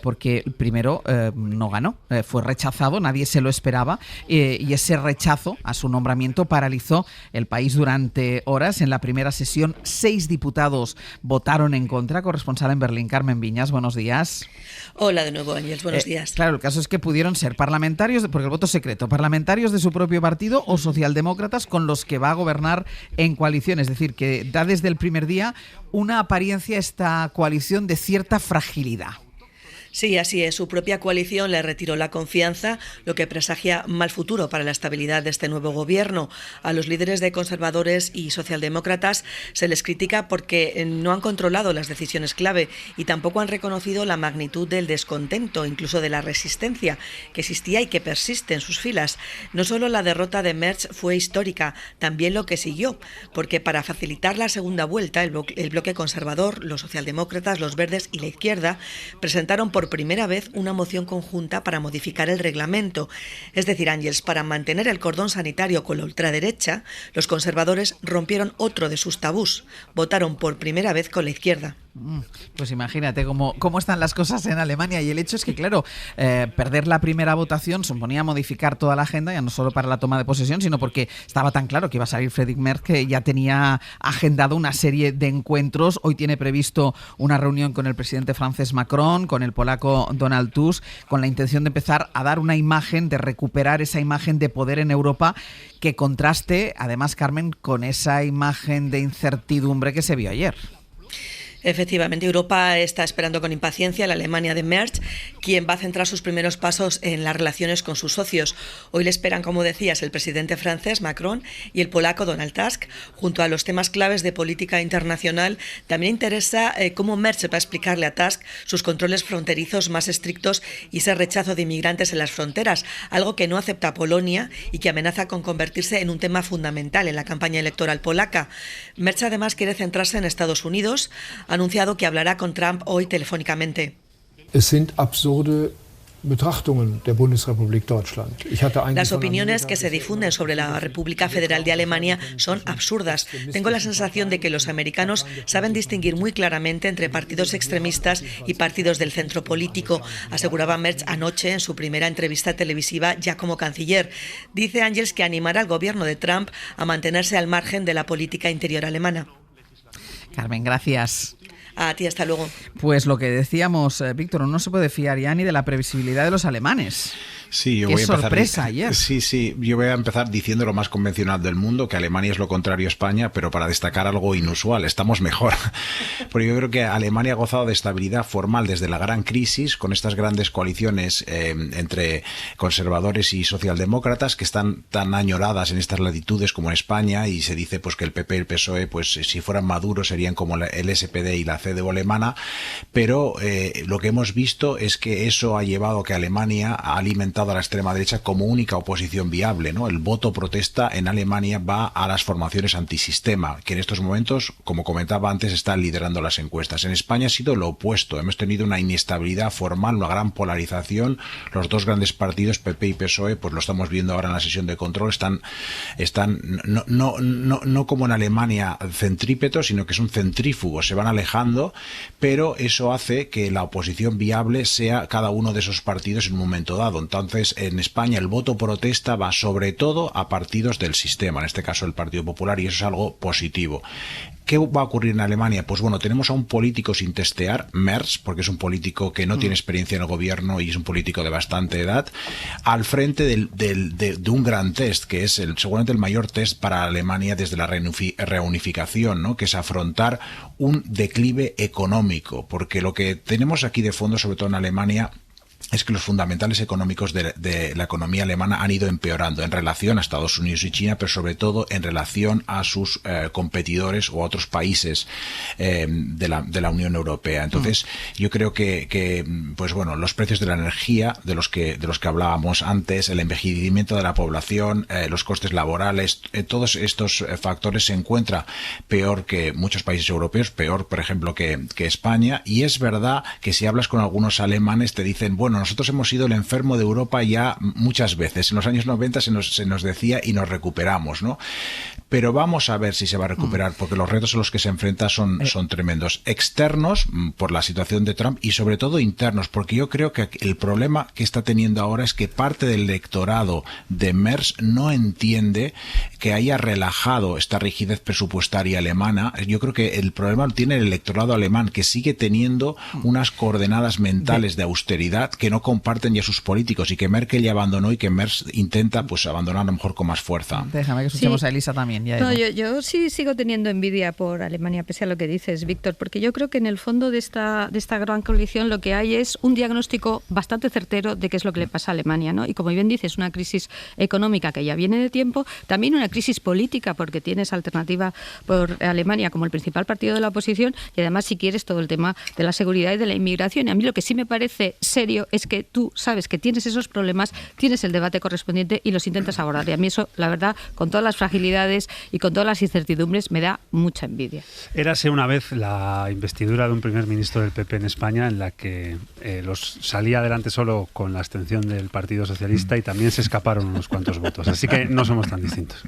porque primero no ganó, fue rechazado, nadie se lo esperaba, y ese rechazo a su nombramiento paralizó el país durante horas. En la primera sesión 6 diputados votaron en contra. Corresponsal en Berlín, Carmen Viñas, buenos días. Hola de nuevo, Ángels, buenos días. Claro, el caso es que pudieron ser parlamentarios, porque el voto es secreto, parlamentarios de su propio partido o socialdemócratas con los que va a gobernar en coalición. Es decir, que da desde el primer día una apariencia esta coalición de cierta fragilidad. Sí, así es. Su propia coalición le retiró la confianza, lo que presagia mal futuro para la estabilidad de este nuevo gobierno. A los líderes de conservadores y socialdemócratas se les critica porque no han controlado las decisiones clave y tampoco han reconocido la magnitud del descontento, incluso de la resistencia que existía y que persiste en sus filas. No solo la derrota de Merz fue histórica, también lo que siguió, porque para facilitar la segunda vuelta, el bloque conservador, los socialdemócratas, los verdes y la izquierda presentaron por primera vez una moción conjunta para modificar el reglamento. Es decir, Ángels, para mantener el cordón sanitario con la ultraderecha, los conservadores rompieron otro de sus tabús. Votaron por primera vez con la izquierda. Pues imagínate cómo están las cosas en Alemania, y el hecho es que, claro, perder la primera votación suponía modificar toda la agenda, ya no solo para la toma de posesión, sino porque estaba tan claro que iba a salir Friedrich Merz, que ya tenía agendado una serie de encuentros. Hoy tiene previsto una reunión con el presidente francés Macron, con el polaco polaco Donald Tusk, con la intención de empezar a dar una imagen, de recuperar esa imagen de poder en Europa que contraste, además, Carmen, con esa imagen de incertidumbre que se vio ayer. Efectivamente, Europa está esperando con impaciencia a la Alemania de Merz, quien va a centrar sus primeros pasos en las relaciones con sus socios. Hoy le esperan, como decías, el presidente francés Macron y el polaco Donald Tusk. Junto a los temas claves de política internacional, también interesa cómo Merz va a explicarle a Tusk sus controles fronterizos más estrictos y ese rechazo de inmigrantes en las fronteras, algo que no acepta Polonia y que amenaza con convertirse en un tema fundamental en la campaña electoral polaca. Merz además quiere centrarse en Estados Unidos. Ha anunciado que hablará con Trump hoy telefónicamente. Las opiniones que se difunden sobre la República Federal de Alemania son absurdas. Tengo la sensación de que los americanos saben distinguir muy claramente entre partidos extremistas y partidos del centro político, aseguraba Merz anoche en su primera entrevista televisiva ya como canciller. Dice Ángels que animará al gobierno de Trump a mantenerse al margen de la política interior alemana. Carmen, gracias. A ti, hasta luego. Pues lo que decíamos, Víctor, no se puede fiar ya ni de la previsibilidad de los alemanes. Sí, yo Qué voy a empezar. Sorpresa ayer. Sí, yo voy a empezar diciendo lo más convencional del mundo, que Alemania es lo contrario a España, pero para destacar algo inusual, estamos mejor. Porque yo creo que Alemania ha gozado de estabilidad formal desde la gran crisis, con estas grandes coaliciones entre conservadores y socialdemócratas que están tan añoradas en estas latitudes como en España, y se dice pues que el PP y el PSOE, pues si fueran maduros serían como el SPD y la CDU alemana, pero lo que hemos visto es que eso ha llevado a que Alemania ha alimentado a la extrema derecha como única oposición viable, ¿no? El voto protesta en Alemania va a las formaciones antisistema, que en estos momentos, como comentaba antes, están liderando las encuestas. En España ha sido lo opuesto. Hemos tenido una inestabilidad formal, una gran polarización. Los dos grandes partidos, PP y PSOE, pues lo estamos viendo ahora en la sesión de control, están no como en Alemania centrípetos, sino que son centrífugos, se van alejando, pero eso hace que la oposición viable sea cada uno de esos partidos en un momento dado. Entonces, en España el voto protesta va sobre todo a partidos del sistema, en este caso el Partido Popular, y eso es algo positivo. ¿Qué va a ocurrir en Alemania? Pues bueno, tenemos a un político sin testear, Merz, porque es un político que no tiene experiencia en el gobierno y es un político de bastante edad, al frente de un gran test, que es seguramente el mayor test para Alemania desde la reunificación, ¿no? Que es afrontar un declive económico, porque lo que tenemos aquí de fondo, sobre todo en Alemania, es que los fundamentales económicos de la economía alemana han ido empeorando en relación a Estados Unidos y China, pero sobre todo en relación a sus competidores o a otros países de la Unión Europea. Entonces, yo creo que pues bueno, los precios de la energía, de los que hablábamos antes, el envejecimiento de la población, los costes laborales, todos estos factores se encuentran peor que muchos países europeos, peor, por ejemplo, que España. Y es verdad que si hablas con algunos alemanes te dicen, bueno, nosotros hemos sido el enfermo de Europa ya muchas veces. En los años 90 se nos decía y nos recuperamos, ¿no? Pero vamos a ver si se va a recuperar, porque los retos a los que se enfrenta son tremendos. Externos, por la situación de Trump, y sobre todo internos, porque yo creo que el problema que está teniendo ahora es que parte del electorado de Merz no entiende que haya relajado esta rigidez presupuestaria alemana. Yo creo que el problema lo tiene el electorado alemán, que sigue teniendo unas coordenadas mentales de austeridad que no comparten ya sus políticos, y que Merkel ya abandonó y que Merz intenta pues abandonar a lo mejor con más fuerza. Déjame que escuchemos a Elisa también. No, yo sí sigo teniendo envidia por Alemania, pese a lo que dices, Víctor, porque yo creo que en el fondo de esta gran coalición lo que hay es un diagnóstico bastante certero de qué es lo que le pasa a Alemania, ¿no? Y como bien dices, una crisis económica que ya viene de tiempo, también una crisis política, porque tienes alternativa por Alemania como el principal partido de la oposición, y además, si quieres, todo el tema de la seguridad y de la inmigración. Y a mí lo que sí me parece serio es que tú sabes que tienes esos problemas, tienes el debate correspondiente y los intentas abordar. Y a mí eso, la verdad, con todas las fragilidades y con todas las incertidumbres, me da mucha envidia. Érase una vez la investidura de un primer ministro del PP en España, en la que salía adelante solo con la abstención del Partido Socialista, y también se escaparon unos cuantos votos. Así que no somos tan distintos.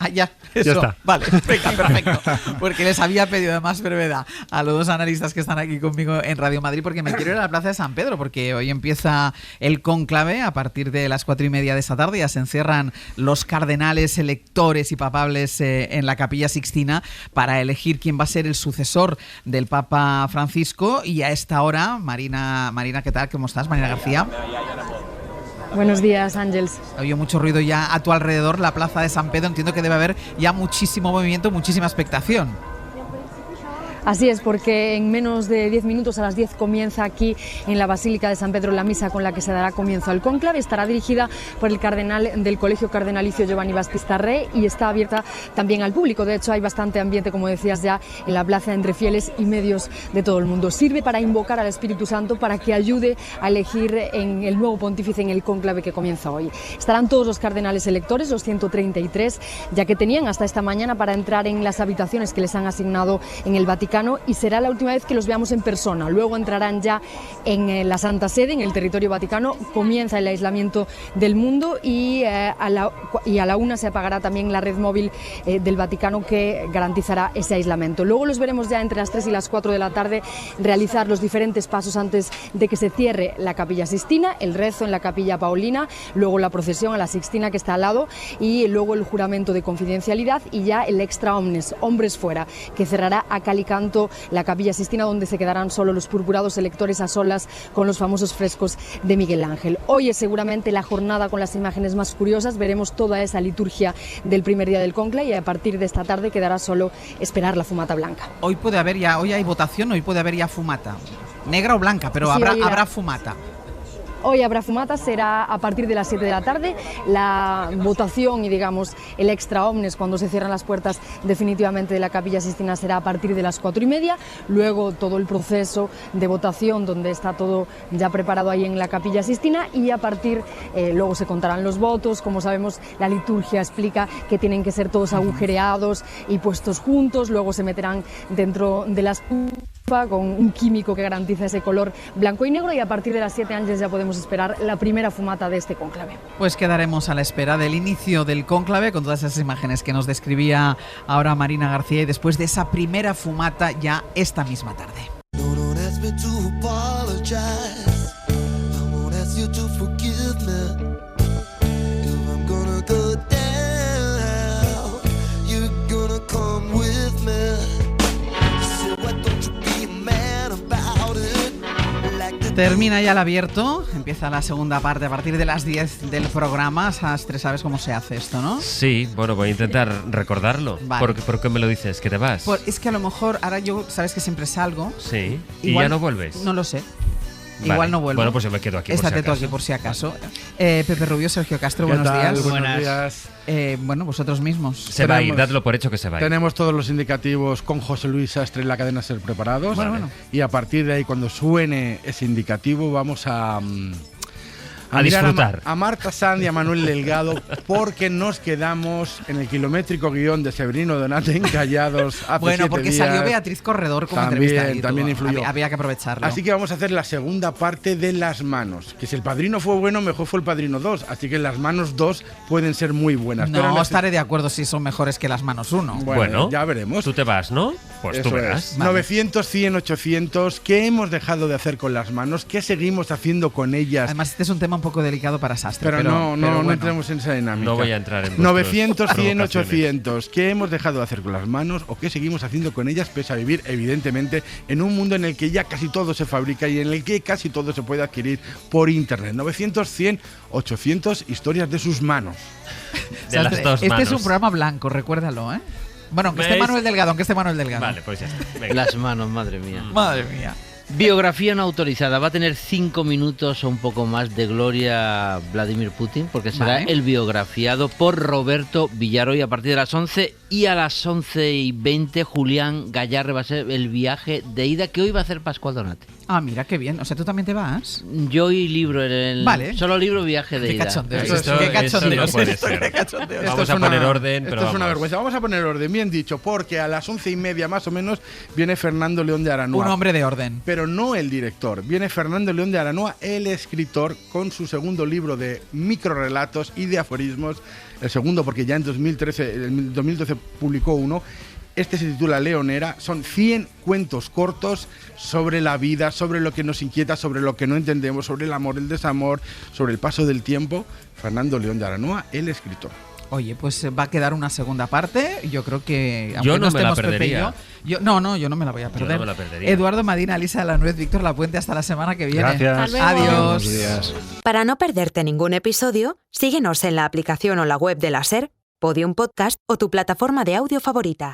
Ya, eso. Ya está. Vale, venga, perfecto. Porque les había pedido además brevedad a los dos analistas que están aquí conmigo en Radio Madrid, porque me quiero ir a la Plaza de San Pedro, porque hoy empieza el cónclave a partir de las 4:30 de esta tarde. Ya se encierran los cardenales electores y papables en la Capilla Sixtina para elegir quién va a ser el sucesor del Papa Francisco. Y a esta hora, Marina, ¿qué tal? ¿Cómo estás? Marina García. Buenos días, Ángels. Ha habido mucho ruido ya a tu alrededor, la Plaza de San Pedro. Entiendo que debe haber ya muchísimo movimiento, muchísima expectación. Así es, porque en menos de 10 minutos, a las 10, comienza aquí en la Basílica de San Pedro la misa con la que se dará comienzo al cónclave. Estará dirigida por el cardenal del Colegio Cardenalicio Giovanni Battista Re y está abierta también al público. De hecho, hay bastante ambiente, como decías ya, en la plaza entre fieles y medios de todo el mundo. Sirve para invocar al Espíritu Santo para que ayude a elegir en el nuevo pontífice en el cónclave que comienza hoy. Estarán todos los cardenales electores, los 133, ya que tenían hasta esta mañana para entrar en las habitaciones que les han asignado en el Vaticano, y será la última vez que los veamos en persona. Luego entrarán ya en la Santa Sede, en el territorio vaticano. Comienza el aislamiento del mundo y a la 1 se apagará también la red móvil del Vaticano que garantizará ese aislamiento. Luego los veremos ya entre las 3 y las 4 de la tarde realizar los diferentes pasos antes de que se cierre la Capilla Sixtina, el rezo en la Capilla Paulina, luego la procesión a la Sixtina que está al lado y luego el juramento de confidencialidad y ya el extra omnes, hombres fuera, que cerrará a cal y canto la Capilla Sixtina, donde se quedarán solo los purpurados electores a solas con los famosos frescos de Miguel Ángel. Hoy es seguramente la jornada con las imágenes más curiosas. Veremos toda esa liturgia del primer día del cónclave y a partir de esta tarde quedará solo esperar la fumata blanca. Hoy hay votación, hoy puede haber ya fumata. Negra o blanca, pero sí, habrá fumata. Hoy habrá fumata, será a partir de las 7 de la tarde. La votación y, digamos, el extra omnes, cuando se cierran las puertas definitivamente de la Capilla Sixtina, será a partir de las 4:30. Luego todo el proceso de votación, donde está todo ya preparado ahí en la Capilla Sixtina, y a partir, luego se contarán los votos. Como sabemos, la liturgia explica que tienen que ser todos agujereados y puestos juntos. Luego se meterán dentro de las con un químico que garantiza ese color blanco y negro, y a partir de las 7 años ya podemos esperar la primera fumata de este cónclave. Pues quedaremos a la espera del inicio del cónclave con todas esas imágenes que nos describía ahora Marina García, y después de esa primera fumata ya esta misma tarde. Termina ya el abierto, empieza la segunda parte a partir de las 10 del programa. Sastre, ¿sabes cómo se hace esto, no? Sí, bueno, voy a intentar recordarlo. Vale. ¿Por qué me lo dices? ¿Que te vas? Es que a lo mejor, ahora yo, sabes que siempre salgo. Sí, igual, ¿y ya no vuelves? No lo sé. Vale. Igual no vuelvo. Bueno, pues yo me quedo aquí Estate por si acaso. tú aquí por si acaso. Pepe Rubio, Sergio Castro, buenos días. Buenos días. Bueno, vosotros mismos. Se va a ir, dadlo por hecho que se va a ir. Tenemos todos los indicativos con José Luis Sastre en la cadena Ser preparados. Bueno. Y a partir de ahí, cuando suene ese indicativo, vamos a disfrutar. A Marta Sanz y a Manuel Delgado, porque nos quedamos en el kilométrico guión de Severino Donate encallados hace Bueno, 7 porque días. salió Beatriz Corredor como entrevista. También influyó. Había que aprovecharlo. Así que vamos a hacer la segunda parte de Las Manos. Que si el Padrino fue bueno, mejor fue el Padrino 2. Así que Las Manos 2 pueden ser muy buenas. No estaré de acuerdo si son mejores que Las Manos 1. Bueno, ya veremos. Tú te vas, ¿no? Pues eso tú verás. Es. Vale. 900, 100, 800. ¿Qué hemos dejado de hacer con Las Manos? ¿Qué seguimos haciendo con ellas? Además, este es un tema un poco delicado para Sastre. Pero no bueno. entremos en esa dinámica. No voy a entrar en 900, 100, 800. ¿Qué hemos dejado de hacer con Las Manos o qué seguimos haciendo con ellas, pese a vivir, evidentemente, en un mundo en el que ya casi todo se fabrica y en el que casi todo se puede adquirir por internet? 900, 100, 800 historias de sus manos. De las dos manos. Este es un programa blanco, recuérdalo, ¿eh? Bueno, aunque esté Manuel Delgado, Vale, pues ya está. Venga. Las Manos, madre mía. Madre mía. Biografía no autorizada. Va a tener 5 minutos o un poco más de gloria Vladimir Putin, porque será el biografiado por Roberto Villaroy a partir de las 11, y a las 11:20 Julián Gallarre va a ser el viaje de ida que hoy va a hacer Pascual Donate. Ah, mira, qué bien. O sea, ¿tú también te vas? Yo y libro en el... Vale. Solo libro viaje de ida. Qué cachondeo. No puede ser. Vamos a poner orden, pero esto es una vergüenza. Vamos a poner orden, bien dicho, porque a las 11:30 más o menos viene Fernando León de Aranoa. Un hombre de orden. Pero pero no el director. Viene Fernando León de Aranoa, el escritor, con su segundo libro de microrelatos y de aforismos. El segundo porque ya en 2012 publicó uno. Este se titula Leonera. Son 100 cuentos cortos sobre la vida, sobre lo que nos inquieta, sobre lo que no entendemos, sobre el amor, el desamor, sobre el paso del tiempo. Fernando León de Aranoa, el escritor. Oye, pues va a quedar una segunda parte. Yo creo que... Yo no me la perdería. Yo no me la voy a perder. Yo no me la perdería. Eduardo Madina, Alisa de la Nuez, Víctor Lapuente, hasta la semana que viene. Gracias. Adiós. Buenos días. Para no perderte ningún episodio, síguenos en la aplicación o la web de la SER, Podium Podcast o tu plataforma de audio favorita.